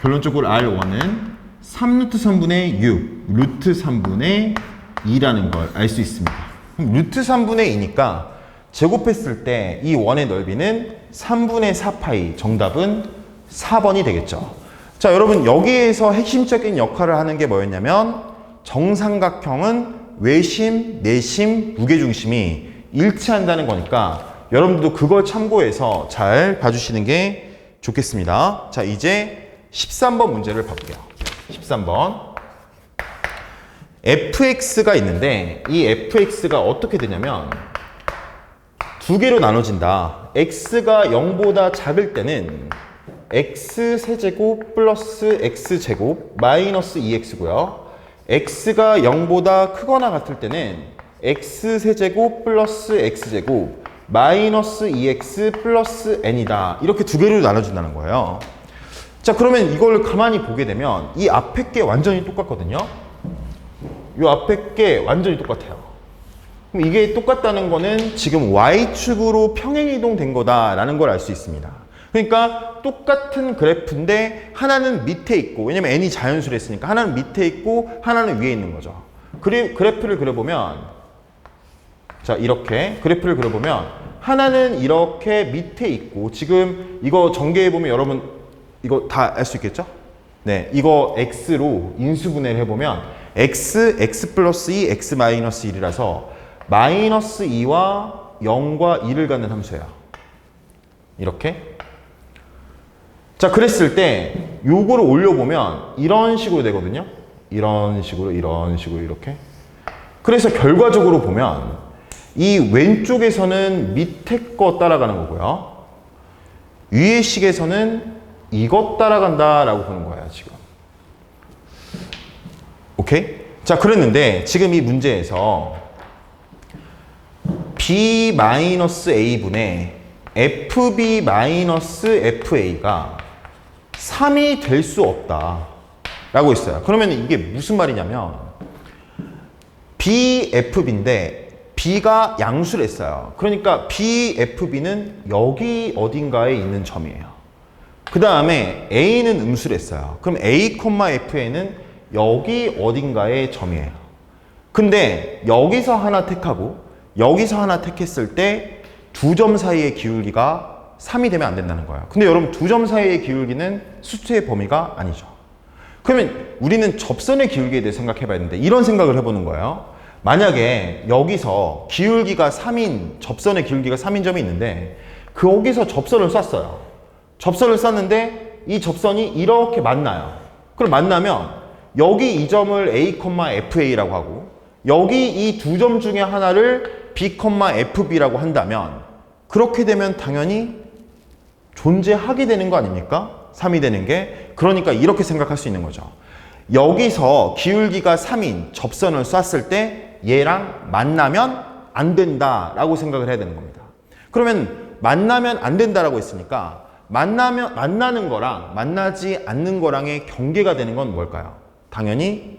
결론적으로 R1은 3루트 3분의 6, 루트 3분의 2라는 걸 알 수 있습니다. 그럼 루트 3분의 2니까 제곱했을 때 이 원의 넓이는 3분의 4파이, 정답은 4번이 되겠죠. 자, 여러분 여기에서 핵심적인 역할을 하는 게 뭐였냐면 정삼각형은 외심, 내심, 무게중심이 일치한다는 거니까 여러분들도 그걸 참고해서 잘 봐주시는 게 좋겠습니다. 자, 이제 13번 문제를 봐볼게요. 13번. fx가 있는데 이 fx가 어떻게 되냐면 두 개로 나눠진다. x가 0보다 작을 때는 x세제곱 플러스 x제곱 마이너스 2x고요. x가 0보다 크거나 같을 때는 x세제곱 플러스 x제곱 마이너스 2x 플러스 n이다. 이렇게 두 개로 나눠준다는 거예요. 자, 그러면 이걸 가만히 보게 되면 이 앞에 게 완전히 똑같거든요. 이 앞에 게 완전히 똑같아요. 그럼 이게 똑같다는 거는 지금 y축으로 평행이동 된 거다라는 걸 알 수 있습니다. 그러니까 똑같은 그래프인데 하나는 밑에 있고, 왜냐면 n이 자연수로 했으니까 하나는 밑에 있고 하나는 위에 있는 거죠. 그래프를 그려보면, 자, 이렇게 그래프를 그려보면 하나는 이렇게 밑에 있고, 지금 이거 전개해보면 여러분 이거 다 알 수 있겠죠? 네, 이거 x로 인수분해를 해보면 x 플러스 2, x 마이너스 1이라서 마이너스 2와 0과 2를 갖는 함수예요. 이렇게. 자, 그랬을 때 요거를 올려보면 이런 식으로 되거든요. 이런 식으로 이렇게. 그래서 결과적으로 보면 이 왼쪽에서는 밑에 거 따라가는 거고요. 위의 식에서는 이것 따라간다라고 보는 거예요, 지금. 오케이? 자, 그랬는데 지금 이 문제에서 b-a분의 fb-fa가 3이 될 수 없다 라고 했어요. 그러면 이게 무슨 말이냐면 bfb인데 b가 양수를 했어요. 그러니까 bfb는 여기 어딘가에 있는 점이에요. 그 다음에 a는 음수를 했어요. 그럼 a, fa는 여기 어딘가의 점이에요. 근데 여기서 하나 택하고 여기서 하나 택했을 때 두 점 사이의 기울기가 3이 되면 안 된다는 거예요. 근데 여러분 두 점 사이의 기울기는 수투의 범위가 아니죠. 그러면 우리는 접선의 기울기에 대해 생각해 봐야 되는데 이런 생각을 해보는 거예요. 만약에 여기서 기울기가 3인 접선의 기울기가 3인 점이 있는데 거기서 접선을 쐈어요. 접선을 쐈는데 이 접선이 이렇게 만나요. 그럼 만나면 여기 이 점을 a, fa라고 하고 여기 이 두 점 중에 하나를 b, fb라고 한다면 그렇게 되면 당연히 존재하게 되는 거 아닙니까? 3이 되는 게. 그러니까 이렇게 생각할 수 있는 거죠. 여기서 기울기가 3인 접선을 쐈을 때 얘랑 만나면 안 된다라고 생각을 해야 되는 겁니다. 그러면 만나면 안 된다라고 했으니까 만나는 거랑 만나지 않는 거랑의 경계가 되는 건 뭘까요? 당연히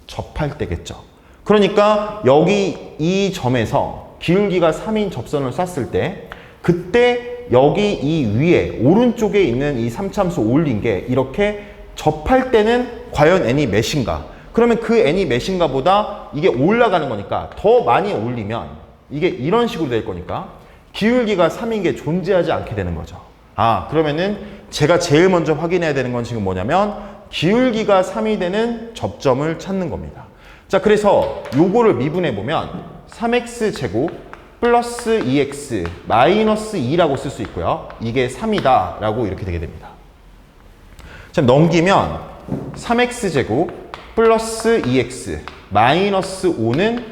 접할 때겠죠. 그러니까 여기 이 점에서 기울기가 3인 접선을 쐈을 때 그때 여기 이 위에 오른쪽에 있는 이 3참수 올린 게 이렇게 접할 때는 과연 n이 몇인가? 그러면 그 n이 몇인가 보다 이게 올라가는 거니까 더 많이 올리면 이게 이런 식으로 될 거니까 기울기가 3인 게 존재하지 않게 되는 거죠. 아, 그러면은 제가 제일 먼저 확인해야 되는 건 지금 뭐냐면 기울기가 3이 되는 접점을 찾는 겁니다. 자, 그래서 요거를 미분해 보면 3x제곱 플러스 2x 마이너스 2라고 쓸 수 있고요. 이게 3이다 라고 이렇게 되게 됩니다. 자, 넘기면 3x제곱 플러스 2x 마이너스 5는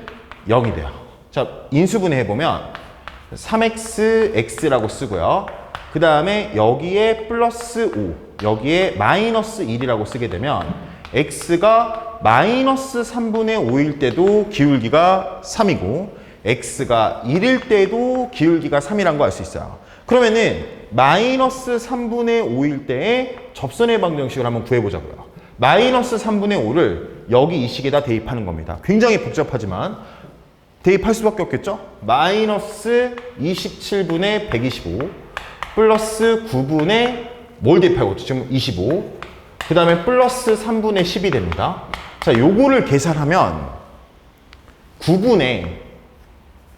0이 돼요. 자, 인수분해 해보면 3x라고 쓰고요. 그 다음에 여기에 플러스 5, 여기에 마이너스 1이라고 쓰게 되면 x가 마이너스 3분의 5일 때도 기울기가 3이고 x가 1일 때도 기울기가 3이란 거 알 수 있어요. 그러면은 마이너스 3분의 5일 때의 접선의 방정식을 한번 구해보자고요. 마이너스 3분의 5를 여기 이 식에다 대입하는 겁니다. 굉장히 복잡하지만 대입할 수밖에 없겠죠? 마이너스 27분의 125 플러스 9분의 뭘 대입하고 있죠? 지금 25 그 다음에 플러스 3분의 10이 됩니다. 자, 요거를 계산하면 9분의가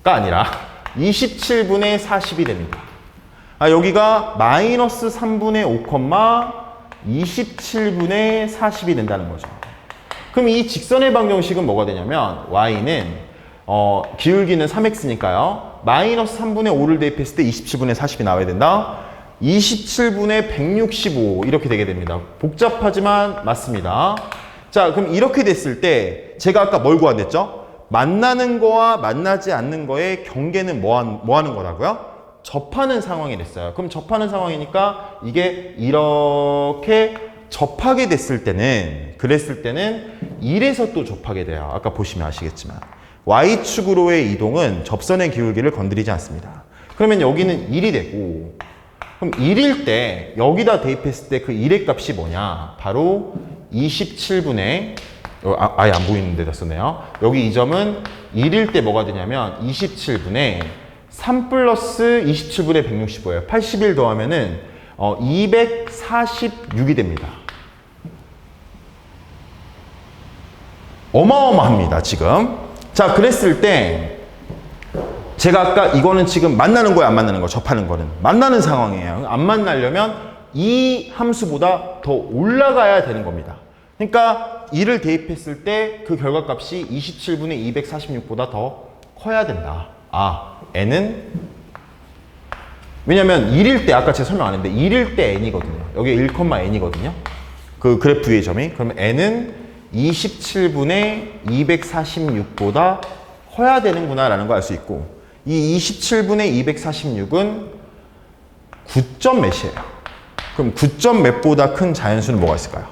아니라 27분의 40이 됩니다. 여기가 마이너스 3분의 5, 27분의 40이 된다는 거죠. 그럼 이 직선의 방정식은 뭐가 되냐면 y는 기울기는 3x니까요. 마이너스 3분의 5를 대입했을 때 27분의 40이 나와야 된다. 27분의 165 이렇게 되게 됩니다. 복잡하지만 맞습니다. 자, 그럼 이렇게 됐을 때 제가 아까 뭘 구한댔죠? 만나는 거와 만나지 않는 거의 경계는 뭐 하는 거라고요? 접하는 상황이 됐어요. 그럼 접하는 상황이니까 이게 이렇게 접하게 됐을 때는 그랬을 때는 1에서 또 접하게 돼요. 아까 보시면 아시겠지만 Y축으로의 이동은 접선의 기울기를 건드리지 않습니다. 그러면 여기는 1이 되고 그럼 1일 때 여기다 대입했을 때 그 1의 값이 뭐냐? 바로 27분의 아예 안 보이는 데다 쓰네요. 여기 이 점은 1일 때 뭐가 되냐면 27분의 3 플러스 27분의 165예요. 81 더하면은 246이 됩니다. 어마어마합니다, 지금. 자, 그랬을 때 제가 아까 이거는 지금 만나는 거야, 안 만나는 거? 접하는 거는 만나는 상황이에요. 안 만나려면 이 함수보다 더 올라가야 되는 겁니다. 그러니까 1을 대입했을 때 그 결과값이 27분의 246보다 더 커야 된다. n은 왜냐면 1일 때 아까 제가 설명 안 했는데 1일 때 n이거든요. 여기 1,n이거든요. 그 그래프 위의 점이. 그러면 n은 27분의 246보다 커야 되는구나 라는 걸 알 수 있고 이 27분의 246은 9점 몇이에요. 그럼 9점 몇보다 큰 자연수는 뭐가 있을까요?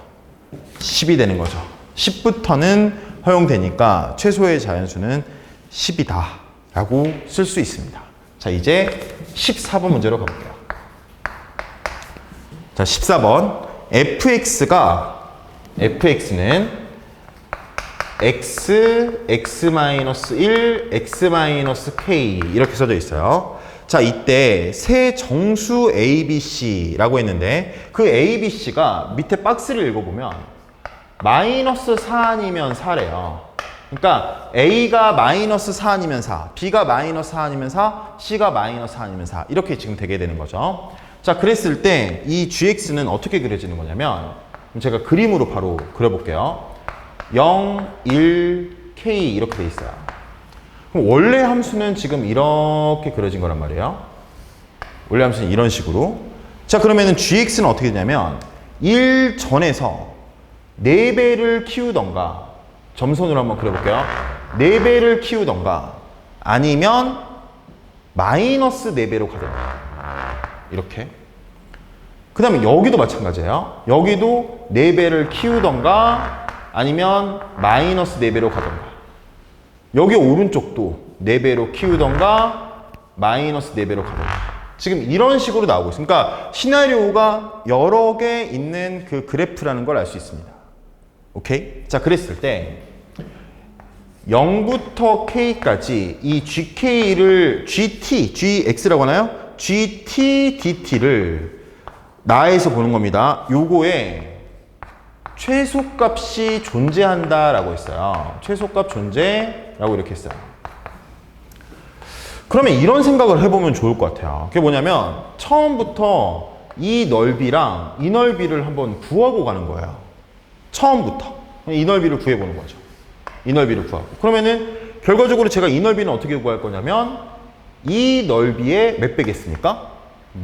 10이 되는 거죠. 10부터는 허용되니까 최소의 자연수는 10이다 라고 쓸 수 있습니다. 자, 이제 14번 문제로 가볼게요. 자, 14번 fx는 x, x-1, x-k 이렇게 써져 있어요. 자, 이때 세 정수 ABC라고 했는데 그 ABC가 밑에 박스를 읽어보면 마이너스 4 아니면 4래요. 그러니까 A가 마이너스 4 아니면 4, B가 마이너스 4 아니면 4, C가 마이너스 4 아니면 4 이렇게 지금 되게 되는 거죠. 자, 그랬을 때 이 GX는 어떻게 그려지는 거냐면 제가 그림으로 바로 그려볼게요. 0, 1, K 이렇게 돼 있어요. 그럼 원래 함수는 지금 이렇게 그려진 거란 말이에요. 원래 함수는 이런 식으로. 자, 그러면은 GX는 어떻게 되냐면 1 전에서 4배를 키우던가 점선으로 한번 그려볼게요. 4배를 키우던가 아니면 마이너스 4배로 가던가 이렇게. 그 다음에 여기도 마찬가지예요. 여기도 4배를 키우던가 아니면 마이너스 4배로 가던가 여기 오른쪽도 4배로 키우던가 마이너스 4배로 가던가 지금 이런 식으로 나오고 있습니다. 그러니까 시나리오가 여러 개 있는 그 그래프라는 걸 알 수 있습니다. 오케이? 자, 그랬을 때 0부터 K까지 이 GK를 GX라고 하나요? GT, DT를 나에서 보는 겁니다. 요거에 최소값이 존재한다라고 했어요. 최소값 존재라고 이렇게 했어요. 그러면 이런 생각을 해보면 좋을 것 같아요. 그게 뭐냐면 처음부터 이 넓이랑 이 넓이를 한번 구하고 가는 거예요. 처음부터 이 넓이를 구해보는 거죠. 이 넓이를 구하고. 그러면은 결과적으로 제가 이 넓이는 어떻게 구할 거냐면 이 넓이의 몇 배겠습니까?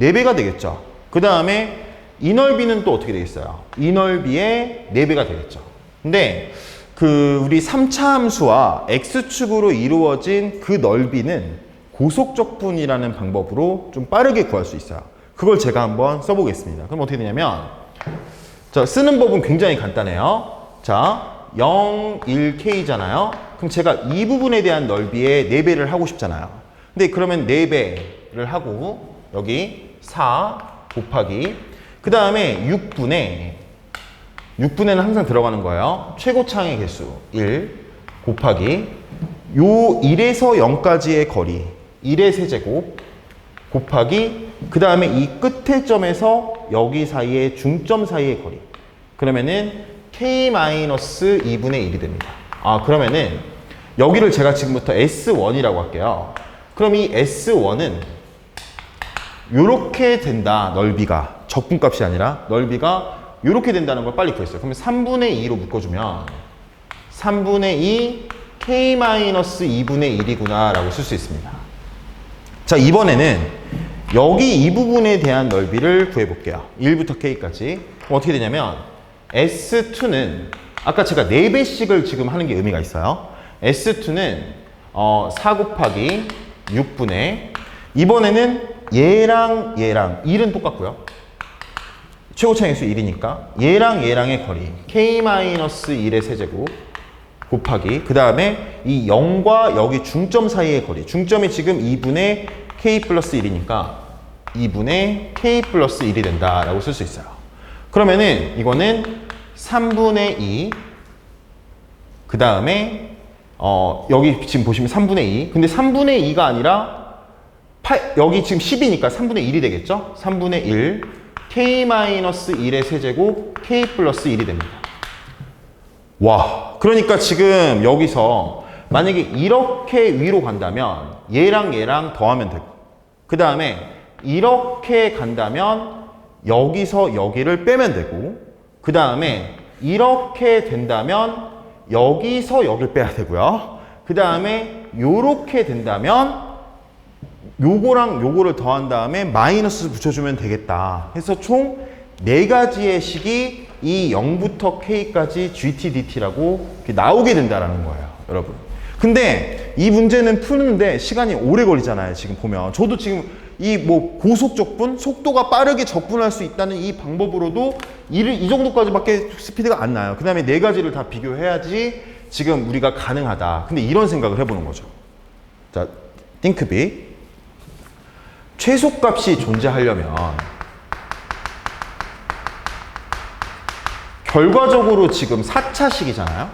4배가 되겠죠. 그 다음에 이 넓이는 또 어떻게 되겠어요? 이 넓이의 4배가 되겠죠. 근데 우리 3차 함수와 x축으로 이루어진 그 넓이는 고속적분이라는 방법으로 좀 빠르게 구할 수 있어요. 그걸 제가 한번 써보겠습니다. 그럼 어떻게 되냐면 자, 쓰는 법은 굉장히 간단해요. 자, 0, 1K잖아요. 그럼 제가 이 부분에 대한 넓이의 4배를 하고 싶잖아요. 근데 그러면 4배를 하고 여기 4 곱하기 그 다음에 6분에는 항상 들어가는 거예요. 최고창의 개수 1 곱하기 요 1에서 0까지의 거리 1의 세제곱 곱하기 그 다음에 이 끝의 점에서 여기 사이의 중점 사이의 거리. 그러면은 K-2분의 1이 됩니다. 아, 그러면은 여기를 제가 지금부터 S1이라고 할게요. 그럼 이 S1은 요렇게 된다. 넓이가 적분값이 아니라 넓이가 요렇게 된다는 걸 빨리 구했어요. 그러면 3분의 2로 묶어주면 3분의 2 K-2분의 1이구나 라고 쓸 수 있습니다. 자, 이번에는 여기 이 부분에 대한 넓이를 구해볼게요. 1부터 K까지. 그럼 어떻게 되냐면 S2는 아까 제가 4배씩을 지금 하는 게 의미가 있어요. S2는 4 곱하기 6분의 이번에는 얘랑 1은 똑같고요. 최고차의 수 1이니까 얘랑의 거리 K-1의 세제곱 곱하기 그 다음에 이 0과 여기 중점 사이의 거리 중점이 지금 2분의 K 플러스 1이니까 2분의 K 플러스 1이 된다라고 쓸 수 있어요. 그러면은 이거는 3분의 2 그 다음에 여기 지금 보시면 3분의 2 근데 3분의 2가 아니라 여기 지금 10이니까 3분의 1이 되겠죠? 3분의 1 K-1의 세제곱 K 플러스 1이 됩니다. 와, 그러니까 지금 여기서 만약에 이렇게 위로 간다면 얘랑 더하면 되고 그 다음에 이렇게 간다면 여기서 여기를 빼면 되고 그 다음에 이렇게 된다면 여기서 여기를 빼야 되고요. 그 다음에 요렇게 된다면 요거랑 요거를 더한 다음에 마이너스 붙여주면 되겠다 해서 총 4가지의 식이 이 0부터 K까지 GT, DT라고 나오게 된다는 거예요, 여러분. 근데 이 문제는 푸는데 시간이 오래 걸리잖아요, 지금 보면. 저도 지금 이 뭐 고속 적분, 속도가 빠르게 적분할 수 있다는 이 방법으로도 이 정도까지밖에 스피드가 안 나요. 그 다음에 4가지를 다 비교해야지 지금 우리가 가능하다. 근데 이런 생각을 해보는 거죠. 자, think big. 최소값이 존재하려면 결과적으로 지금 4차식이잖아요.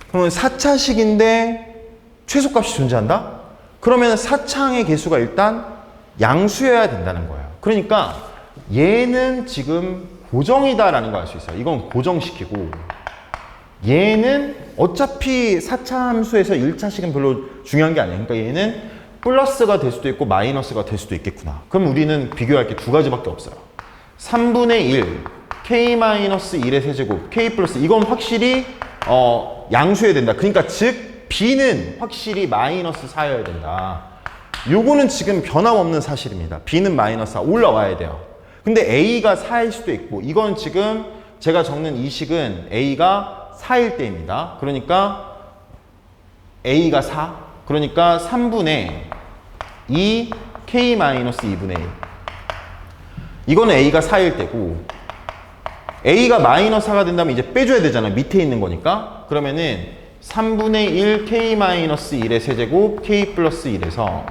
그러면 4차식인데 최소값이 존재한다? 그러면 4창의 개수가 일단 양수여야 된다는 거예요. 그러니까 얘는 지금 고정이다라는 걸 알 수 있어요. 이건 고정시키고 얘는 어차피 4차 함수에서 1차식은 별로 중요한 게 아니에요. 그러니까 얘는 플러스가 될 수도 있고 마이너스가 될 수도 있겠구나. 그럼 우리는 비교할 게 2가지밖에 없어요. 3분의 1 K-1의 세제곱 K 플러스 이건 확실히 양수여야 된다. 그러니까 즉 B는 확실히 마이너스 4여야 된다. 요거는 지금 변함없는 사실입니다. B는 마이너스 4 올라와야 돼요. 근데 A가 4일 수도 있고 이건 지금 제가 적는 이 식은 A가 4일 때입니다. 그러니까 A가 4 그러니까 3분의 2 K-2분의 1 이거는 A가 4일 때고 A가 마이너스 4가 된다면 이제 빼줘야 되잖아요. 밑에 있는 거니까. 그러면은 3분의 1 K-1의 세제곱 K 플러스 1에서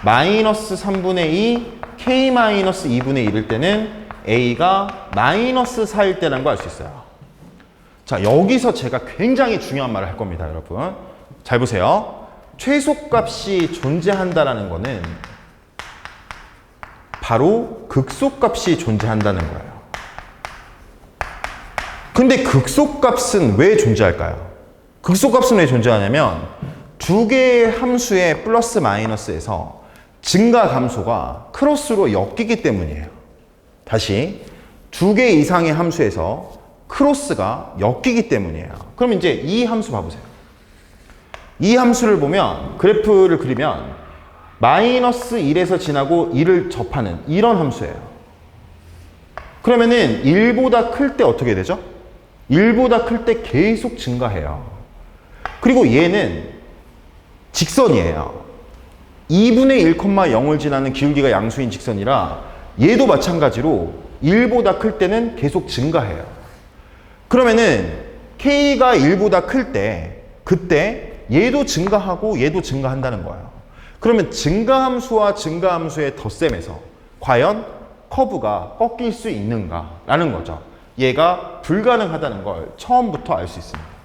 마이너스 3분의 2 K-2분의 1일 때는 A가 마이너스 4일 때라는 걸 알 수 있어요. 자, 여기서 제가 굉장히 중요한 말을 할 겁니다, 여러분. 잘 보세요. 최소값이 존재한다라는 거는 바로 극소값이 존재한다는 거예요. 근데 극소값은 왜 존재할까요? 극소값은 왜 존재하냐면 2개의 함수의 플러스 마이너스에서 증가 감소가 크로스로 엮이기 때문이에요. 다시 2개 이상의 함수에서 크로스가 엮이기 때문이에요. 그럼 이제 이 함수 봐보세요. 이 함수를 보면 그래프를 그리면 마이너스 1에서 지나고 1을 접하는 이런 함수예요. 그러면은 1보다 클 때 어떻게 되죠? 1보다 클 때 계속 증가해요. 그리고 얘는 직선이에요. 2분의 1,0을 지나는 기울기가 양수인 직선이라 얘도 마찬가지로 1보다 클 때는 계속 증가해요. 그러면은 k가 1보다 클 때 그때 얘도 증가하고 얘도 증가한다는 거예요. 그러면 증가함수와 증가함수의 덧셈에서 과연 커브가 꺾일 수 있는가 라는 거죠. 얘가 불가능하다는 걸 처음부터 알 수 있습니다.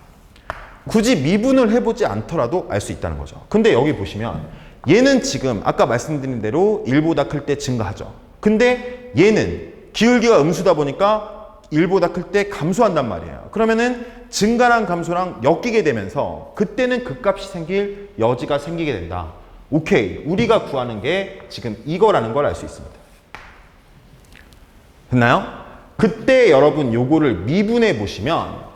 굳이 미분을 해보지 않더라도 알 수 있다는 거죠. 근데 여기 보시면 얘는 지금 아까 말씀드린 대로 1보다 클 때 증가하죠. 근데 얘는 기울기가 음수다 보니까 1보다 클 때 감소한단 말이에요. 그러면은 증가랑 감소랑 엮이게 되면서 그때는 극값이 생길 여지가 생기게 된다. 오케이. 우리가 구하는 게 지금 이거라는 걸 알 수 있습니다. 됐나요? 그때 여러분 요거를 미분해 보시면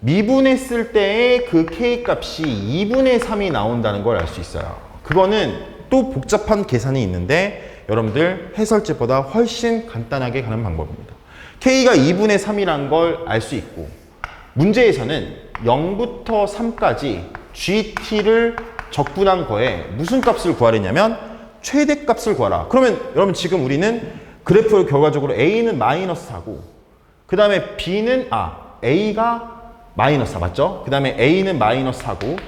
미분했을 때의 그 k 값이 2분의 3이 나온다는 걸 알 수 있어요. 그거는 또 복잡한 계산이 있는데 여러분들 해설제보다 훨씬 간단하게 가는 방법입니다. k가 2분의 3이라는 걸 알 수 있고 문제에서는 0부터 3까지 gt를 적분한 거에 무슨 값을 구하랬냐면 최대값을 구하라. 그러면 여러분 지금 우리는 그래프를 결과적으로 a는 마이너스 4고 그 다음에 b는 a가 마이너스 4 맞죠? 그 다음에 a는 마이너스 4고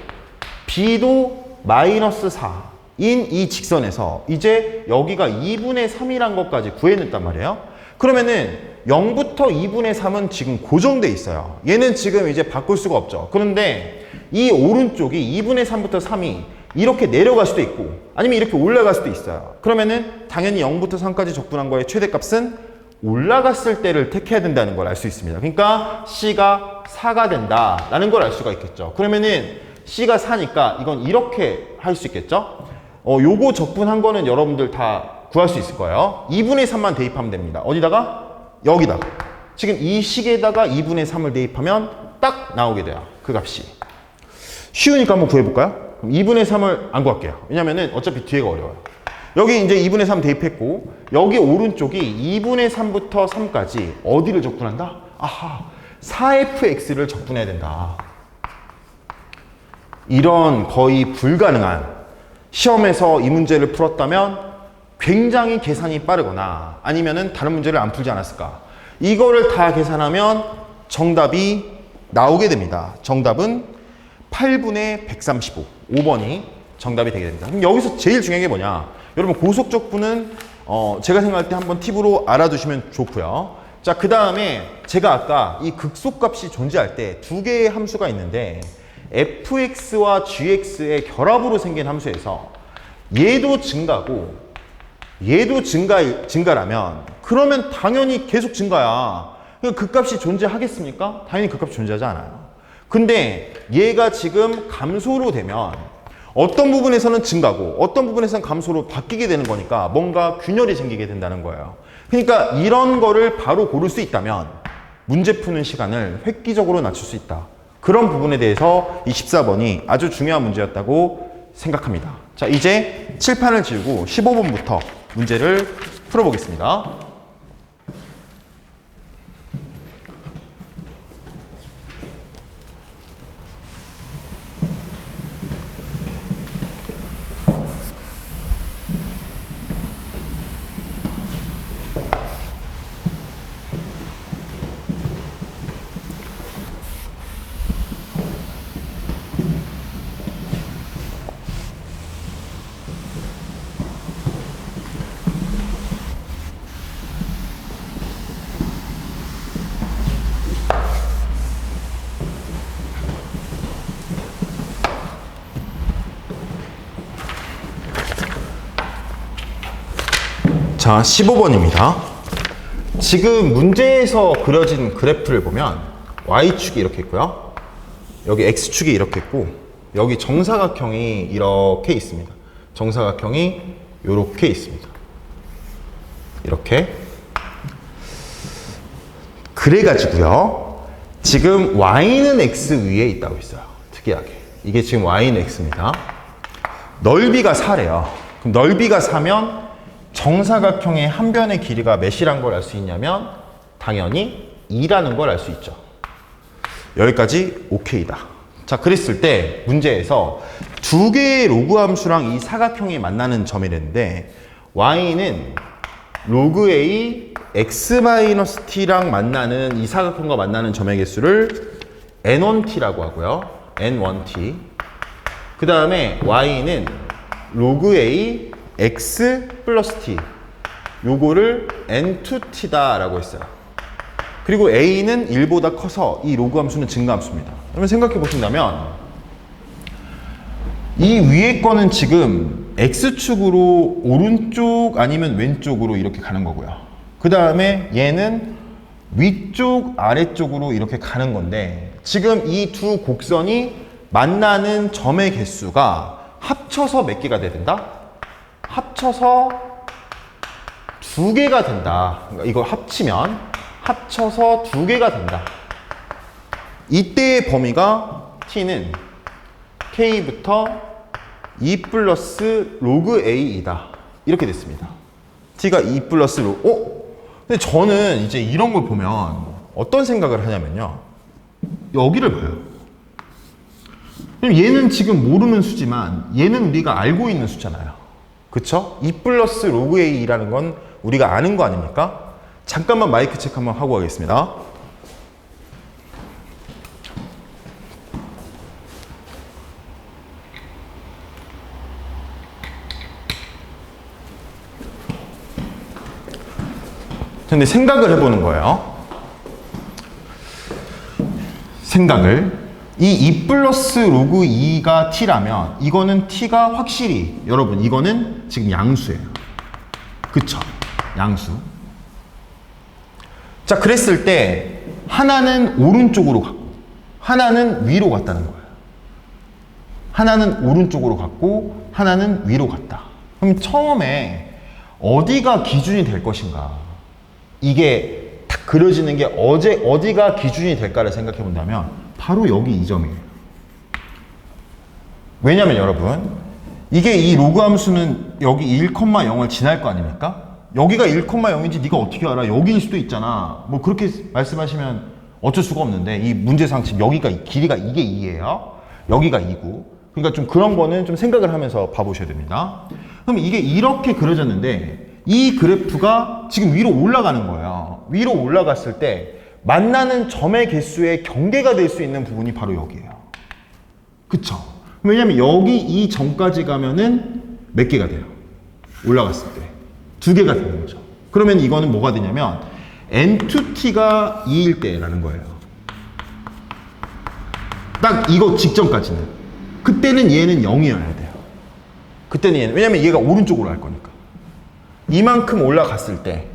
b도 마이너스 4인 이 직선에서 이제 여기가 2분의 3이란 것까지 구해냈단 말이에요. 그러면은 0부터 2분의 3은 지금 고정돼 있어요. 얘는 지금 이제 바꿀 수가 없죠. 그런데 이 오른쪽이 2분의 3부터 3이 이렇게 내려갈 수도 있고 아니면 이렇게 올라갈 수도 있어요. 그러면은 당연히 0부터 3까지 적분한 거의 최대값은 올라갔을 때를 택해야 된다는 걸 알 수 있습니다. 그러니까 C가 4가 된다라는 걸 알 수가 있겠죠. 그러면은 C가 4니까 이건 이렇게 할 수 있겠죠. 요거 적분한 거는 여러분들 다 구할 수 있을 거예요. 2분의 3만 대입하면 됩니다. 어디다가? 여기다가. 지금 이 식에다가 2분의 3을 대입하면 딱 나오게 돼요. 그 값이. 쉬우니까 한번 구해볼까요? 그럼 2분의 3을 안 구할게요. 왜냐면은 어차피 뒤에가 어려워요. 여기 이제 2분의 3 대입했고 여기 오른쪽이 2분의 3부터 3까지 어디를 적분한다? 아하, 4fx를 적분해야 된다. 이런 거의 불가능한 시험에서 이 문제를 풀었다면 굉장히 계산이 빠르거나 아니면은 다른 문제를 안 풀지 않았을까. 이거를 다 계산하면 정답이 나오게 됩니다. 정답은 8분의 135, 5번이 정답이 되게 됩니다. 그럼 여기서 제일 중요한 게 뭐냐? 여러분 고속적분은 제가 생각할 때 한번 팁으로 알아두시면 좋고요. 자, 그 다음에 제가 아까 이 극소값이 존재할 때 두 개의 함수가 있는데 fx와 gx의 결합으로 생긴 함수에서 얘도 증가고 얘도 증가라면 그러면 당연히 계속 증가야. 극값이 존재하겠습니까? 당연히 극값이 존재하지 않아요. 근데 얘가 지금 감소로 되면 어떤 부분에서는 증가고 어떤 부분에서는 감소로 바뀌게 되는 거니까 뭔가 균열이 생기게 된다는 거예요. 그러니까 이런 거를 바로 고를 수 있다면 문제 푸는 시간을 획기적으로 낮출 수 있다. 그런 부분에 대해서 이 14번이 아주 중요한 문제였다고 생각합니다. 자, 이제 칠판을 지우고 15번부터 문제를 풀어보겠습니다. 자, 15번입니다. 지금 문제에서 그려진 그래프를 보면 Y축이 이렇게 있고요. 여기 X축이 이렇게 있고 여기 정사각형이 이렇게 있습니다. 정사각형이 이렇게 있습니다. 이렇게. 그래가지고요. 지금 Y는 X 위에 있다고 있어요. 특이하게. 이게 지금 Y는 X입니다. 넓이가 4래요. 그럼 넓이가 4면 정사각형의 한 변의 길이가 몇이란 걸 알 수 있냐면 당연히 2라는 걸 알 수 있죠. 여기까지 오케이다. 자, 그랬을 때 문제에서 두 개의 로그 함수랑 이 사각형이 만나는 점이랬는데 y는 로그 a x-t랑 만나는 이 사각형과 만나는 점의 개수를 n1t라고 하고요. n1t. 그 다음에 y는 로그 a x 플러스 t. 요거를 n2t다 라고 했어요. 그리고 a는 1보다 커서 이 로그 함수는 증가함수입니다. 그러면 생각해 보신다면 이 위에 거는 지금 x축으로 오른쪽 아니면 왼쪽으로 이렇게 가는 거고요. 그 다음에 얘는 위쪽 아래쪽으로 이렇게 가는 건데 지금 이 두 곡선이 만나는 점의 개수가 합쳐서 몇 개가 돼야 된다? 합쳐서 2개가 된다. 그러니까 이걸 합치면 합쳐서 2개가 된다. 이때의 범위가 t는 k부터 2 플러스 로그 a이다. 이렇게 됐습니다. t가 2 플러스 로그 근데 저는 이제 이런 걸 보면 어떤 생각을 하냐면요. 여기를 봐요. 그럼 얘는 지금 모르는 수지만 얘는 우리가 알고 있는 수잖아요. 그쵸? 2 플러스 로그 a라는 건 우리가 아는 거 아닙니까? 잠깐만 마이크 체크 한번 하고 가겠습니다. 근데 생각을 해보는 거예요. 생각을. 이 2 플러스 로그 2가 t라면 이거는 t가 확실히 여러분 이거는 지금 양수예요. 그쵸? 양수. 자, 그랬을 때 하나는 오른쪽으로 갔고 하나는 위로 갔다는 거예요. 하나는 오른쪽으로 갔고 하나는 위로 갔다. 그럼 처음에 어디가 기준이 될 것인가? 이게 딱 그려지는 게 어디가 기준이 될까를 생각해 본다면 바로 여기 이 점이에요. 왜냐면 여러분 이게 이 로그 함수는 여기 1,0을 지날 거 아닙니까? 여기가 1,0인지 네가 어떻게 알아? 여기일 수도 있잖아. 뭐 그렇게 말씀하시면 어쩔 수가 없는데 이 문제상 지금 여기가 길이가 이게 2예요. 여기가 2고. 그러니까 좀 그런 거는 좀 생각을 하면서 봐보셔야 됩니다. 그럼 이게 이렇게 그려졌는데 이 그래프가 지금 위로 올라가는 거예요. 위로 올라갔을 때 만나는 점의 개수의 경계가 될 수 있는 부분이 바로 여기예요. 그쵸? 왜냐면 여기 이 점까지 가면은 몇 개가 돼요? 올라갔을 때 2개가 되는 거죠. 그러면 이거는 뭐가 되냐면 n2t가 2일 때라는 거예요. 딱 이거 직전까지는. 그때는 얘는 0이어야 돼요. 그때는 얘는. 왜냐면 얘가 오른쪽으로 갈 거니까. 이만큼 올라갔을 때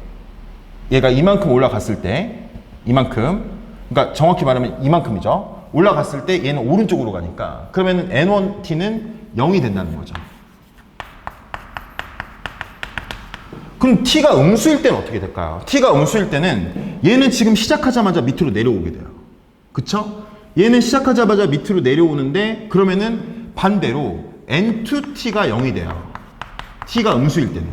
얘가 이만큼 올라갔을 때 이만큼 그러니까 정확히 말하면 이만큼이죠. 올라갔을 때 얘는 오른쪽으로 가니까 그러면 n1t는 0이 된다는 거죠. 그럼 t가 음수일 때는 어떻게 될까요? t가 음수일 때는 얘는 지금 시작하자마자 밑으로 내려오게 돼요. 그쵸? 얘는 시작하자마자 밑으로 내려오는데 그러면은 반대로 n2t가 0이 돼요. t가 음수일 때는.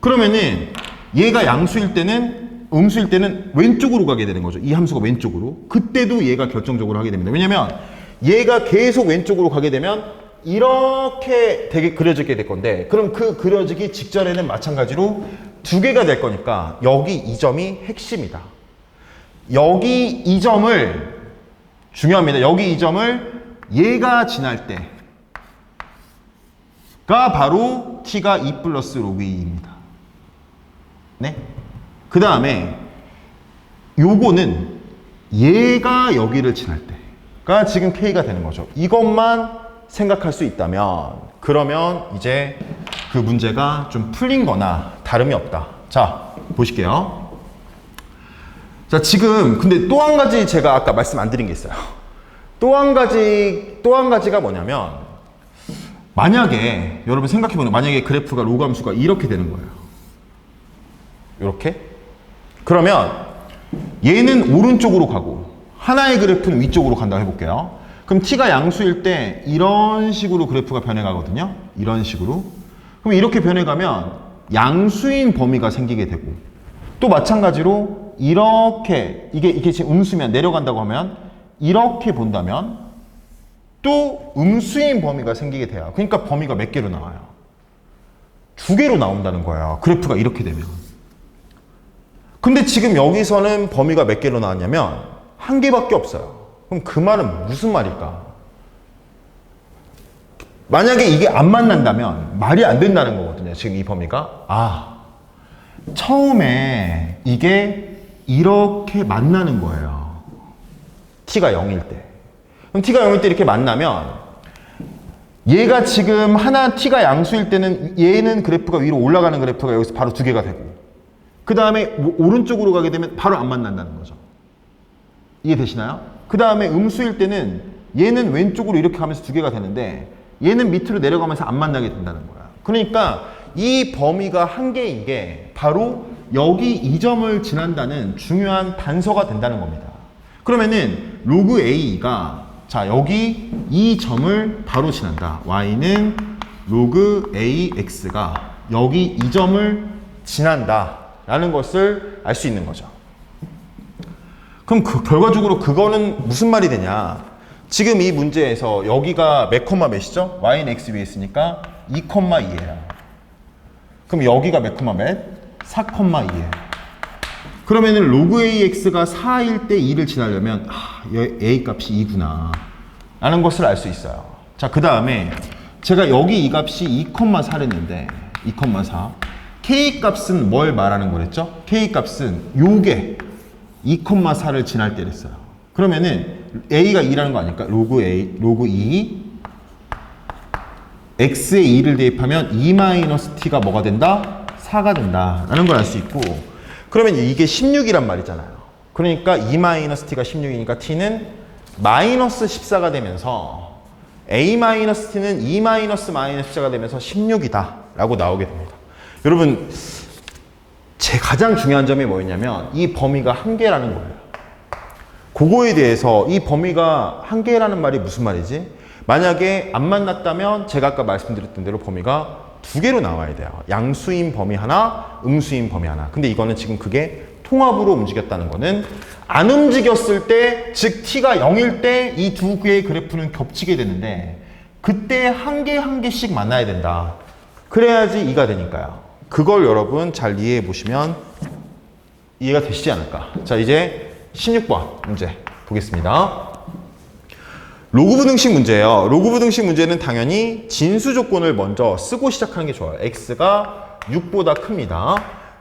그러면은 얘가 양수일 때는 음수일 때는 왼쪽으로 가게 되는 거죠. 이 함수가 왼쪽으로. 그때도 얘가 결정적으로 하게 됩니다. 왜냐면 얘가 계속 왼쪽으로 가게 되면 이렇게 되게 그려지게 될 건데 그럼 그 그려지기 직전에는 마찬가지로 2개가 될 거니까 여기 이 점이 핵심이다. 여기 이 점을 중요합니다. 여기 이 점을 얘가 지날 때가 바로 t가 2 플러스 로그 2입니다. 네? 그 다음에 요거는 얘가 여기를 지날 때가 지금 k가 되는 거죠. 이것만 생각할 수 있다면 그러면 이제 그 문제가 좀 풀린 거나 다름이 없다. 자, 보실게요. 자, 지금 근데 또 한 가지 제가 아까 말씀 안 드린 게 있어요. 또 한 가지가 뭐냐면 만약에 여러분 생각해보면 만약에 그래프가 로그 함수가 이렇게 되는 거예요. 이렇게? 그러면 얘는 오른쪽으로 가고 하나의 그래프는 위쪽으로 간다고 해볼게요. 그럼 t가 양수일 때 이런 식으로 그래프가 변해가거든요. 이런 식으로. 그럼 이렇게 변해가면 양수인 범위가 생기게 되고 또 마찬가지로 이렇게 이게 지금 음수면 내려간다고 하면 이렇게 본다면 또 음수인 범위가 생기게 돼요. 그러니까 범위가 몇 개로 나와요? 2개로 나온다는 거예요. 그래프가 이렇게 되면. 근데 지금 여기서는 범위가 몇 개로 나왔냐면 1개밖에 없어요. 그럼 그 말은 무슨 말일까? 만약에 이게 안 만난다면 말이 안 된다는 거거든요. 지금 이 범위가. 처음에 이게 이렇게 만나는 거예요. t가 0일 때. 그럼 t가 0일 때 이렇게 만나면 얘가 지금 하나 t가 양수일 때는 얘는 그래프가 위로 올라가는 그래프가 여기서 바로 두 개가 되고 그 다음에 오른쪽으로 가게 되면 바로 안 만난다는 거죠. 이해되시나요? 그 다음에 음수일 때는 얘는 왼쪽으로 이렇게 가면서 두 개가 되는데 얘는 밑으로 내려가면서 안 만나게 된다는 거야. 그러니까 이 범위가 한 개인 게 바로 여기 이 점을 지난다는 중요한 단서가 된다는 겁니다. 그러면은 로그 a가 자 여기 이 점을 바로 지난다. y는 로그 ax가 여기 이 점을 지난다 라는 것을 알 수 있는 거죠. 그럼 결과적으로 그거는 무슨 말이 되냐? 지금 이 문제에서 여기가 몇 콤마 몇이죠? y는 x 위에 있으니까 2,2예요. 그럼 여기가 몇 콤마 몇? 4,2예요. 그러면은 로그 ax가 4일 때 2를 지나려면 a 값이 2구나 라는 것을 알 수 있어요. 자, 그 다음에 제가 여기 이 값이 2,4를 했는데 2,4 k 값은 뭘 말하는 거랬죠? k 값은 요게 2,4를 지날 때랬어요. 그러면은 a가 2라는 거 아닐까? 로그 2 x에 2를 대입하면 2-t가 뭐가 된다? 4가 된다 라는 걸 알 수 있고 그러면 이게 16이란 말이잖아요. 그러니까 2-t가 16이니까 t는 마이너스 14가 되면서 a-t는 2-14가 되면서 16이다 라고 나오게 됩니다. 여러분 제 가장 중요한 점이 뭐였냐면 이 범위가 한 개라는 거예요. 그거에 대해서 이 범위가 한 개라는 말이 무슨 말이지? 만약에 안 만났다면 제가 아까 말씀드렸던 대로 범위가 두 개로 나와야 돼요. 양수인 범위 하나, 음수인 범위 하나. 근데 이거는 지금 그게 통합으로 움직였다는 거는 안 움직였을 때, 즉 t가 0일 때 이 두 개의 그래프는 겹치게 되는데 그때 한 개 한 개씩 만나야 된다. 그래야지 2가 되니까요. 그걸 여러분 잘 이해해 보시면 이해가 되시지 않을까. 자, 이제 16번 문제 보겠습니다. 로그 부등식 문제예요. 로그 부등식 문제는 당연히 진수 조건을 먼저 쓰고 시작하는 게 좋아요. x가 6보다 큽니다.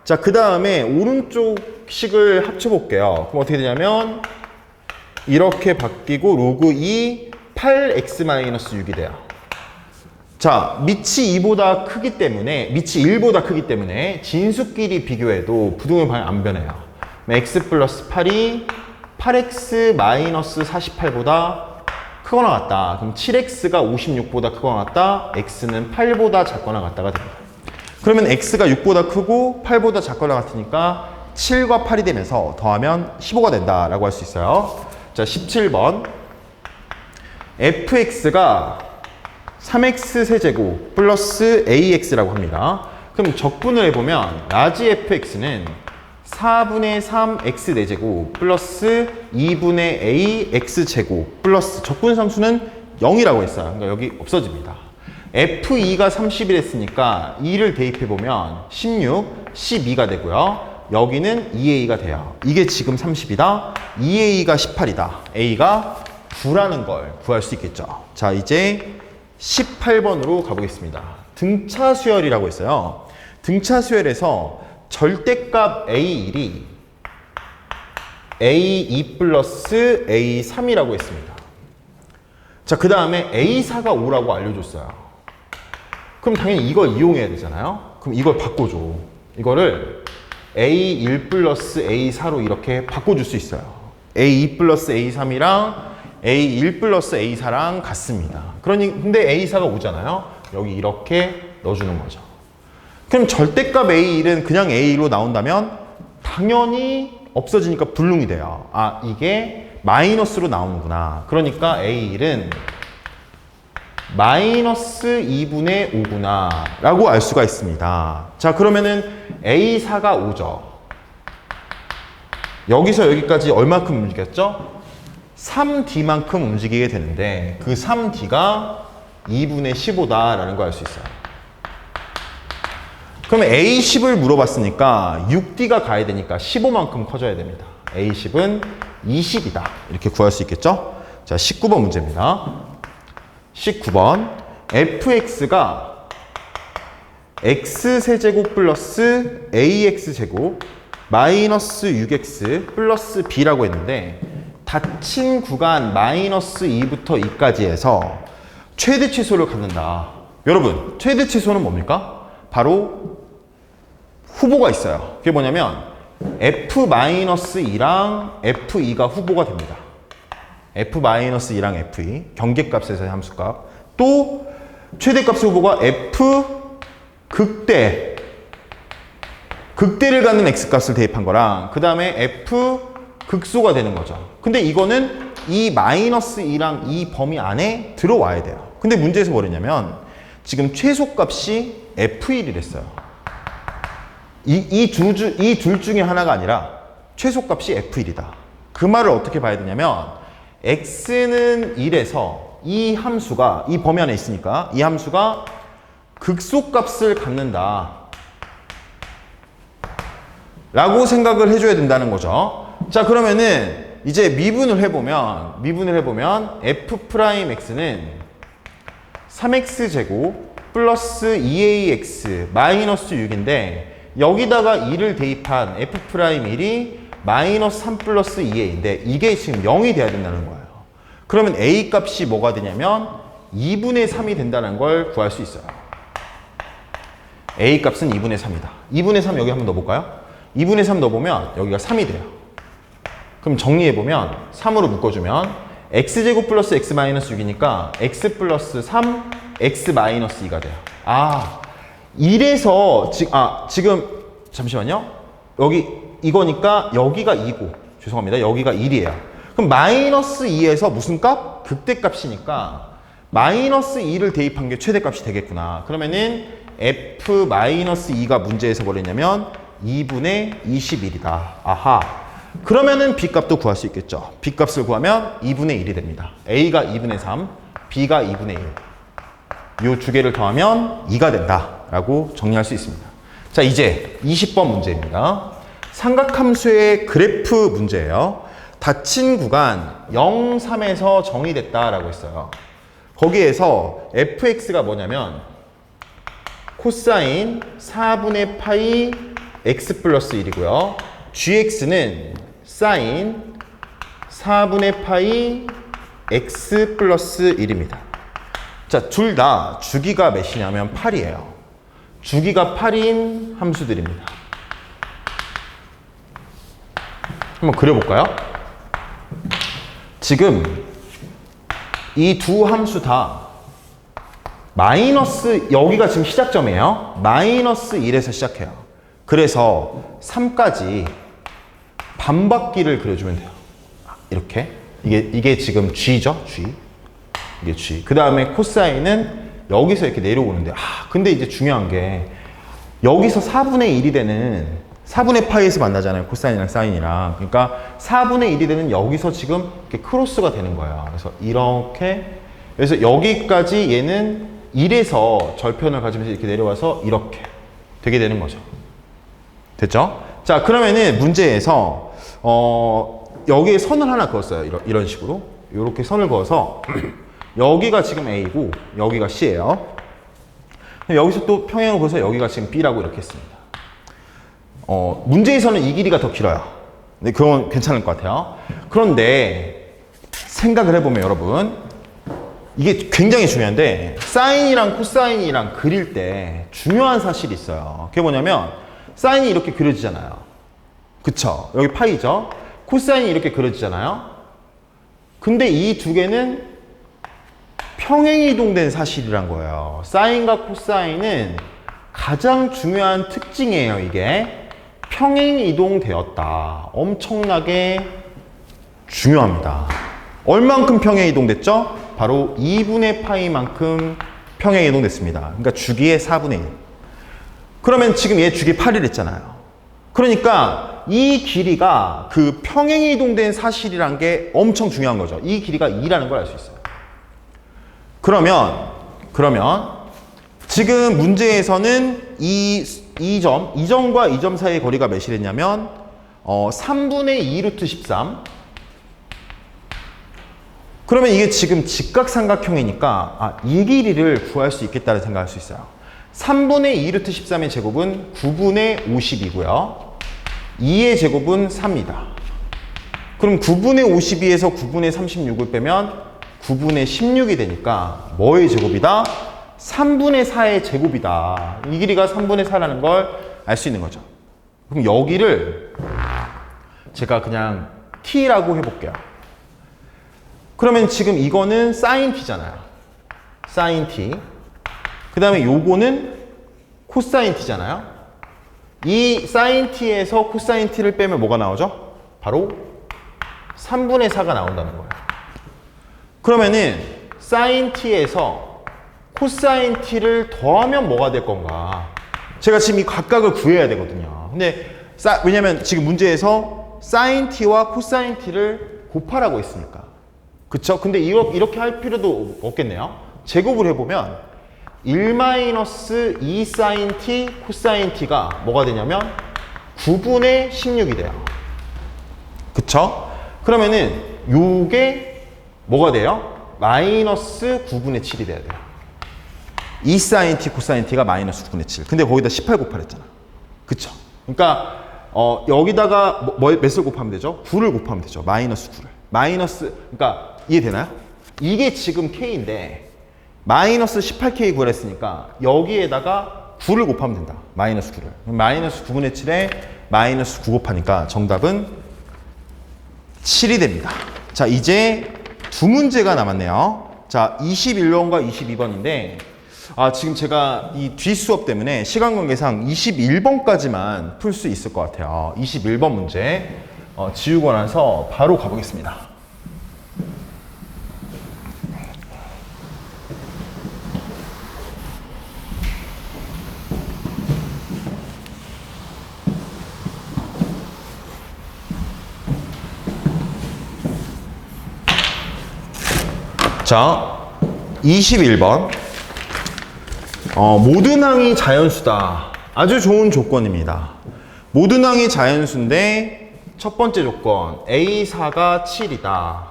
자, 그 다음에 오른쪽 식을 합쳐볼게요. 그럼 어떻게 되냐면 이렇게 바뀌고 로그 2 8x-6이 돼요. 자, 밑이 2보다 크기 때문에 밑이 1보다 크기 때문에 진수끼리 비교해도 부등호 방향 안 변해요. x 플러스 8이 8x-48보다 크거나 같다. 그럼 7x가 56보다 크거나 같다. x는 8보다 작거나 같다가 됩니다. 그러면 x가 6보다 크고 8보다 작거나 같으니까 7과 8이 되면서 더하면 15가 된다라고 할 수 있어요. 자, 17번. fx가 3x 세제곱 플러스 ax라고 합니다. 그럼 적분을 해보면 라지 fx는 4분의 3x 4제곱 플러스 2분의 a x제곱 플러스 적분상수는 0이라고 했어요. 그러니까 여기 없어집니다. f2가 30이 됐으니까 2를 대입해보면 16, 12가 되고요. 여기는 2a가 돼요. 이게 지금 30이다. 2a가 18이다. a가 9라는 걸 구할 수 있겠죠. 자, 이제 18번으로 가보겠습니다. 등차 수열이라고 했어요. 등차 수열에서 절대값 A1이 A2 플러스 A3이라고 했습니다. 자, 그 다음에 A4가 5라고 알려줬어요. 그럼 당연히 이걸 이용해야 되잖아요. 그럼 이걸 바꿔줘. 이거를 A1 플러스 A4로 이렇게 바꿔줄 수 있어요. A2 플러스 A3이랑 A1 플러스 A4랑 같습니다. 근데 A4가 5잖아요. 여기 이렇게 넣어주는 거죠. 그럼 절대값 A1은 그냥 A1로 나온다면 당연히 없어지니까 불능이 돼요. 아, 이게 마이너스로 나오는구나. 그러니까 A1은 마이너스 2분의 5구나 라고 알 수가 있습니다. 자, 그러면은 A4가 5죠. 여기서 여기까지 얼마큼 움직였죠? 3D만큼 움직이게 되는데 그 3D가 2분의 15다 라는 걸 알 수 있어요. 그러면 A10을 물어봤으니까 6D가 가야 되니까 15만큼 커져야 됩니다. A10은 20이다. 이렇게 구할 수 있겠죠? 자, 19번 문제입니다. 19번. fx가 x세제곱 플러스 ax제곱 마이너스 6x 플러스 b라고 했는데 닫힌 구간 마이너스 2부터 2까지 해서 최대 최소를 갖는다. 여러분, 최대 최소는 뭡니까? 바로 후보가 있어요. 그게 뭐냐면 f-2랑 f2가 후보가 됩니다. f-2랑 f2 경계값에서의 함수값. 또 최대값의 후보가 f 극대를 갖는 x값을 대입한 거랑 그 다음에 f 극소가 되는 거죠. 근데 이거는 이 마이너스 2랑 이 범위 안에 들어와야 돼요. 근데 문제에서 뭐랬냐면 지금 최소값이 f1이랬어요. 이 둘 중에 하나가 아니라 최소값이 f1이다. 그 말을 어떻게 봐야 되냐면 x는 1에서 이 함수가 이 범위 안에 있으니까 이 함수가 극소값을 갖는다 라고 생각을 해줘야 된다는 거죠. 자, 그러면은 이제 미분을 해보면 f'x는 3x제곱 플러스 2ax 마이너스 6인데 여기다가 2를 대입한 f'1이 마이너스 3 플러스 2a인데 이게 지금 0이 돼야 된다는 거예요. 그러면 a 값이 뭐가 되냐면 2분의 3이 된다는 걸 구할 수 있어요. a 값은 2분의 3이다. 2분의 3 여기 한번 넣어볼까요? 2분의 3 넣어보면 여기가 3이 돼요. 그럼 정리해보면 3으로 묶어주면 x제곱 플러스 x 마이너스 6이니까 x 플러스 3 x 마이너스 2가 돼요. 아, 1에서 지금 잠시만요. 여기 이거니까 여기가 2고 죄송합니다. 여기가 1이에요. 그럼 마이너스 2에서 무슨 값? 극대값이니까 마이너스 2를 대입한 게 최대값이 되겠구나. 그러면은 f-2가 문제에서 뭐랬냐면 2분의 21이다. 아하. 그러면은 b값도 구할 수 있겠죠. b값을 구하면 2분의 1이 됩니다. a가 2분의 3, b가 2분의 1. 요 두 개를 더하면 2가 된다 라고 정리할 수 있습니다. 자, 이제 20번 문제입니다. 삼각함수의 그래프 문제예요. 닫힌 구간 0, 3에서 정의됐다라고 했어요. 거기에서 fx가 뭐냐면 코사인 4분의 파이 x 플러스 1이고요. gx는 사인 4분의 파이 x 플러스 1입니다. 자, 둘 다 주기가 몇이냐면 8이에요. 주기가 8인 함수들입니다. 한번 그려볼까요? 지금 이 두 함수 다 마이너스, 여기가 지금 시작점이에요. 마이너스 1에서 시작해요. 그래서 3까지 반바퀴를 그려주면 돼요. 이렇게. 이게 지금 g죠? g. 이게 g. 그 다음에 코사인은 여기서 이렇게 내려오는데, 근데 이제 중요한 게 여기서 4분의 1이 되는 4분의 파이에서 만나잖아요. 코사인이랑 사인이랑. 그러니까 4분의 1이 되는 여기서 지금 이렇게 크로스가 되는 거예요. 그래서 이렇게. 그래서 여기까지 얘는 1에서 절편을 가지면서 이렇게 내려와서 이렇게 되게 되는 거죠. 됐죠? 자, 그러면은 문제에서 여기에 선을 하나 그었어요. 이런 식으로. 이렇게 선을 그어서 여기가 지금 A고 여기가 C예요. 여기서 또 평행을 그어서 여기가 지금 B라고 이렇게 했습니다. 문제에서는 이 길이가 더 길어요. 근데 그건 괜찮을 것 같아요. 그런데 생각을 해보면 여러분, 이게 굉장히 중요한데 사인이랑 코사인이랑 그릴 때 중요한 사실이 있어요. 그게 뭐냐면 사인이 이렇게 그려지잖아요. 그쵸? 여기 파이죠? 코사인이 이렇게 그려지잖아요. 근데 이 두 개는 평행이동된 사실이란 거예요. 사인과 코사인은 가장 중요한 특징이에요. 이게 평행이동되었다. 엄청나게 중요합니다. 얼만큼 평행이동됐죠? 바로 2분의 파이만큼 평행이동됐습니다. 그러니까 주기의 4분의 1. 그러면 지금 얘 주기 8을 했잖아요. 그러니까 이 길이가 그 평행이동된 사실이란 게 엄청 중요한 거죠. 이 길이가 2라는 걸 알 수 있어요. 그러면 지금 문제에서는 이 점과 이 점 사이의 거리가 몇이랬냐면 3분의 2 루트 13 그러면 이게 지금 직각삼각형이니까 이 길이를 구할 수 있겠다는 생각할 수 있어요. 3분의 2 루트 13의 제곱은 9분의 50이고요. 2의 제곱은 4입니다. 그럼 9분의 52에서 9분의 36을 빼면 9분의 16이 되니까 뭐의 제곱이다? 3분의 4의 제곱이다. 이 길이가 3분의 4라는 걸 알 수 있는 거죠. 그럼 여기를 제가 그냥 t라고 해볼게요. 그러면 지금 이거는 sin t잖아요. sin t. 그 다음에 요거는 cosine t잖아요. 이 sin t에서 cosine t를 빼면 뭐가 나오죠? 바로 3분의 4가 나온다는 거예요. 그러면은 sin t에서 cosine t를 더하면 뭐가 될 건가? 제가 지금 이 각각을 구해야 되거든요. 근데 왜냐면 지금 문제에서 sin t와 cosine t를 곱하라고 했으니까. 그쵸? 근데 이렇게 할 필요도 없겠네요. 제곱을 해보면 1-2 sin t cosine t가 뭐가 되냐면 9분의 16이 돼요. 그쵸? 그러면은 요게 뭐가 돼요? 마이너스 9분의 7이 돼야 돼요. 2 sin t cosine t가 마이너스 9분의 7. 근데 거기다 18 곱하랬잖아. 그쵸? 그러니까 여기다가 몇을 곱하면 되죠? 9를 곱하면 되죠. 마이너스 9를. 그러니까 이해되나요? 이게 지금 k인데 마이너스 18k 구했으니까 여기에다가 9를 곱하면 된다. 마이너스 9를. 마이너스 9분의 7에 마이너스 9 곱하니까 정답은 7이 됩니다. 자, 이제 두 문제가 남았네요. 자, 21번과 22번인데 지금 제가 이 뒷수업 때문에 시간 관계상 21번까지만 풀 수 있을 것 같아요. 21번 문제 지우고 나서 바로 가보겠습니다. 자, 21번. 모든 항이 자연수다. 아주 좋은 조건입니다. 모든 항이 자연수인데 첫 번째 조건 A4가 7이다.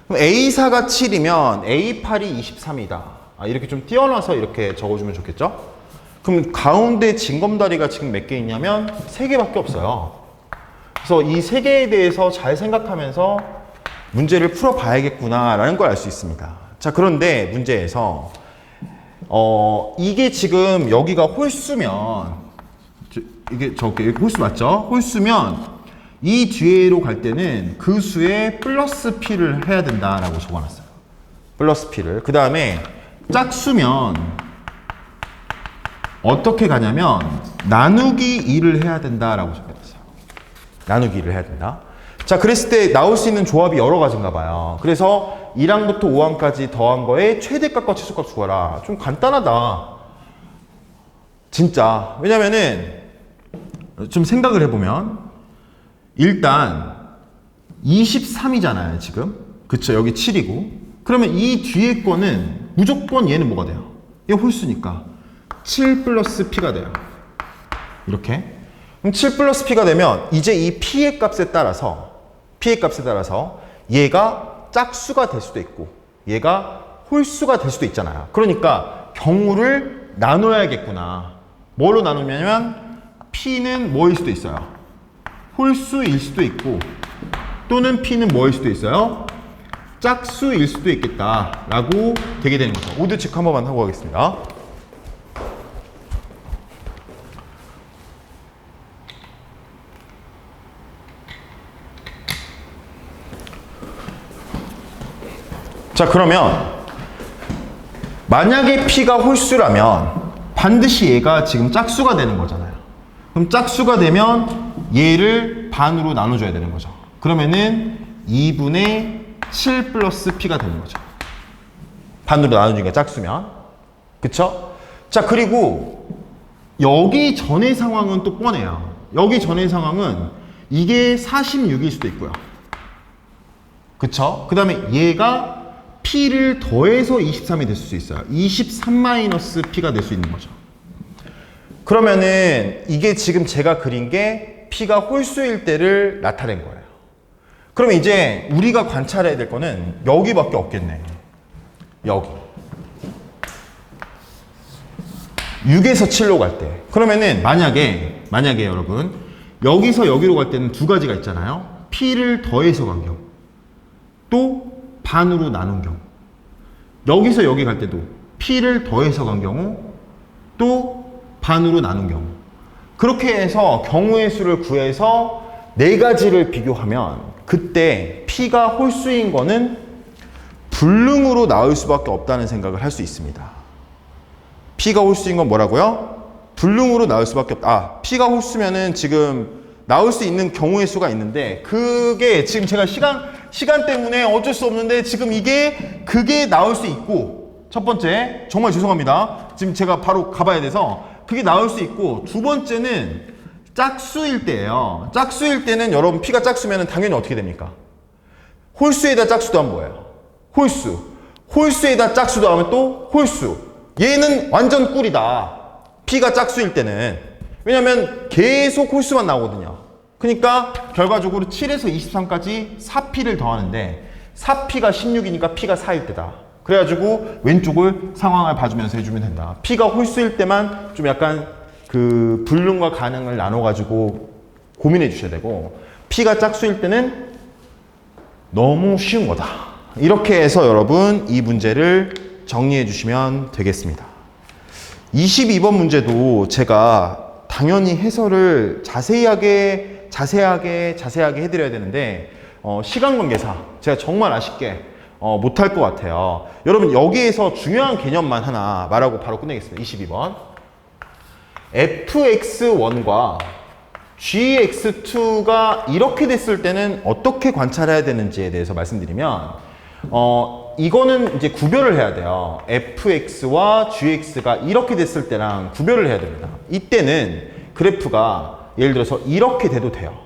그럼 A4가 7이면 A8이 23이다. 이렇게 좀 띄어놔서 이렇게 적어주면 좋겠죠? 그럼 가운데 징검다리가 지금 몇 개 있냐면 3개밖에 없어요. 그래서 이 3개에 대해서 잘 생각하면서 문제를 풀어봐야겠구나 라는 걸 알 수 있습니다. 자, 그런데 문제에서 이게 지금 여기가 홀수면 이게 저기 홀수 맞죠? 홀수면 이 뒤로 갈 때는 그 수에 플러스 p를 해야 된다라고 적어놨어요. 플러스 p를. 그 다음에 짝수면 어떻게 가냐면 나누기 2를 해야 된다라고 적어놨어요. 나누기 2를 해야 된다. 자, 그랬을 때 나올 수 있는 조합이 여러 가지인가 봐요. 그래서 1항부터 5항까지 더한 거에 최대값과 최소값 구하라. 좀 간단하다. 진짜. 왜냐면은 좀 생각을 해보면 일단 23이잖아요, 지금. 그쵸, 여기 7이고. 그러면 이 뒤에 거는 무조건 얘는 뭐가 돼요? 얘 홀수니까 7 플러스 p가 돼요. 이렇게. 그럼 7 플러스 p가 되면 이제 이 p의 값에 따라서 얘가 짝수가 될 수도 있고 얘가 홀수가 될 수도 있잖아요. 그러니까 경우를 나눠야겠구나. 뭘로 나누냐면 p는 뭐일 수도 있어요? 홀수일 수도 있고 또는 p는 뭐일 수도 있어요? 짝수일 수도 있겠다라고 되게 되는 거죠. 오드 체크 한 번만 하고 가겠습니다. 자, 그러면 만약에 p가 홀수라면 반드시 얘가 지금 짝수가 되는 거잖아요. 그럼 짝수가 되면 얘를 반으로 나눠줘야 되는 거죠. 그러면은 2분의 7 플러스 p가 되는 거죠. 반으로 나눠주니까 짝수면. 그쵸? 자, 그리고 여기 전의 상황은 또 뻔해요. 여기 전의 상황은 이게 46일 수도 있고요. 그쵸? 그 다음에 얘가 p를 더해서 23이 될 수 있어요. 23-p가 될 수 있는 거죠. 그러면은 이게 지금 제가 그린 게 p가 홀수일 때를 나타낸 거예요. 그럼 이제 우리가 관찰해야 될 거는 여기밖에 없겠네. 여기. 6에서 7로 갈 때. 그러면은 만약에 여러분 여기서 여기로 갈 때는 두 가지가 있잖아요. P를 더해서 간 경우. 또 반으로 나눈 경우. 여기서 여기 갈 때도 P를 더해서 간 경우 또 반으로 나눈 경우. 그렇게 해서 경우의 수를 구해서 네 가지를 비교하면 그때 P가 홀수인 거는 불능으로 나올 수밖에 없다는 생각을 할 수 있습니다. P가 홀수인 건 뭐라고요? 불능으로 나올 수밖에 없다. P가 홀수면은 지금 나올 수 있는 경우의 수가 있는데 그게 지금 제가 시간 때문에 어쩔 수 없는데 지금 그게 나올 수 있고 첫 번째 정말 죄송합니다. 지금 제가 바로 가봐야 돼서 그게 나올 수 있고 두 번째는 짝수일 때예요. 짝수일 때는 여러분 P가 짝수면은 당연히 어떻게 됩니까? 홀수에다 짝수 더하면 뭐예요? 홀수. 홀수에다 짝수 더하면 또 홀수. 얘는 완전 꿀이다. P가 짝수일 때는. 왜냐면 계속 홀수만 나오거든요. 그러니까 결과적으로 7에서 23까지 4P를 더하는데 4P가 16이니까 P가 4일 때다. 그래가지고 왼쪽을 상황을 봐주면서 해주면 된다. P가 홀수일 때만 좀 약간 그 불능과 가능을 나눠가지고 고민해 주셔야 되고 P가 짝수일 때는 너무 쉬운 거다. 이렇게 해서 여러분 이 문제를 정리해 주시면 되겠습니다. 22번 문제도 제가 당연히 해설을 자세하게 해드려야 되는데 시간 관계상 제가 정말 아쉽게 못할 것 같아요. 여러분 여기에서 중요한 개념만 하나 말하고 바로 끝내겠습니다. 22번 fx1과 gx2가 이렇게 됐을 때는 어떻게 관찰해야 되는지에 대해서 말씀드리면 이거는 이제 구별을 해야 돼요. fx와 gx가 이렇게 됐을 때랑 구별을 해야 됩니다. 이때는 그래프가 예를 들어서 이렇게 돼도 돼요.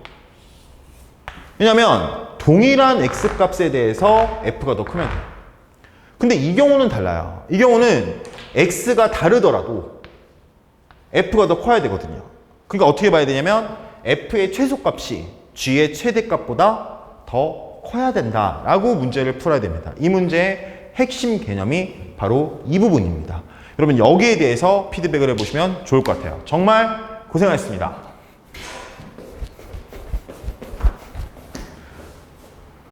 왜냐면 동일한 x값에 대해서 f가 더 크면 돼요. 근데 이 경우는 달라요. 이 경우는 x가 다르더라도 f가 더 커야 되거든요. 그러니까 어떻게 봐야 되냐면 f의 최소값이 g의 최대값보다 더 커야 된다라고 문제를 풀어야 됩니다. 이 문제의 핵심 개념이 바로 이 부분입니다. 여러분 여기에 대해서 피드백을 해보시면 좋을 것 같아요. 정말 고생하셨습니다.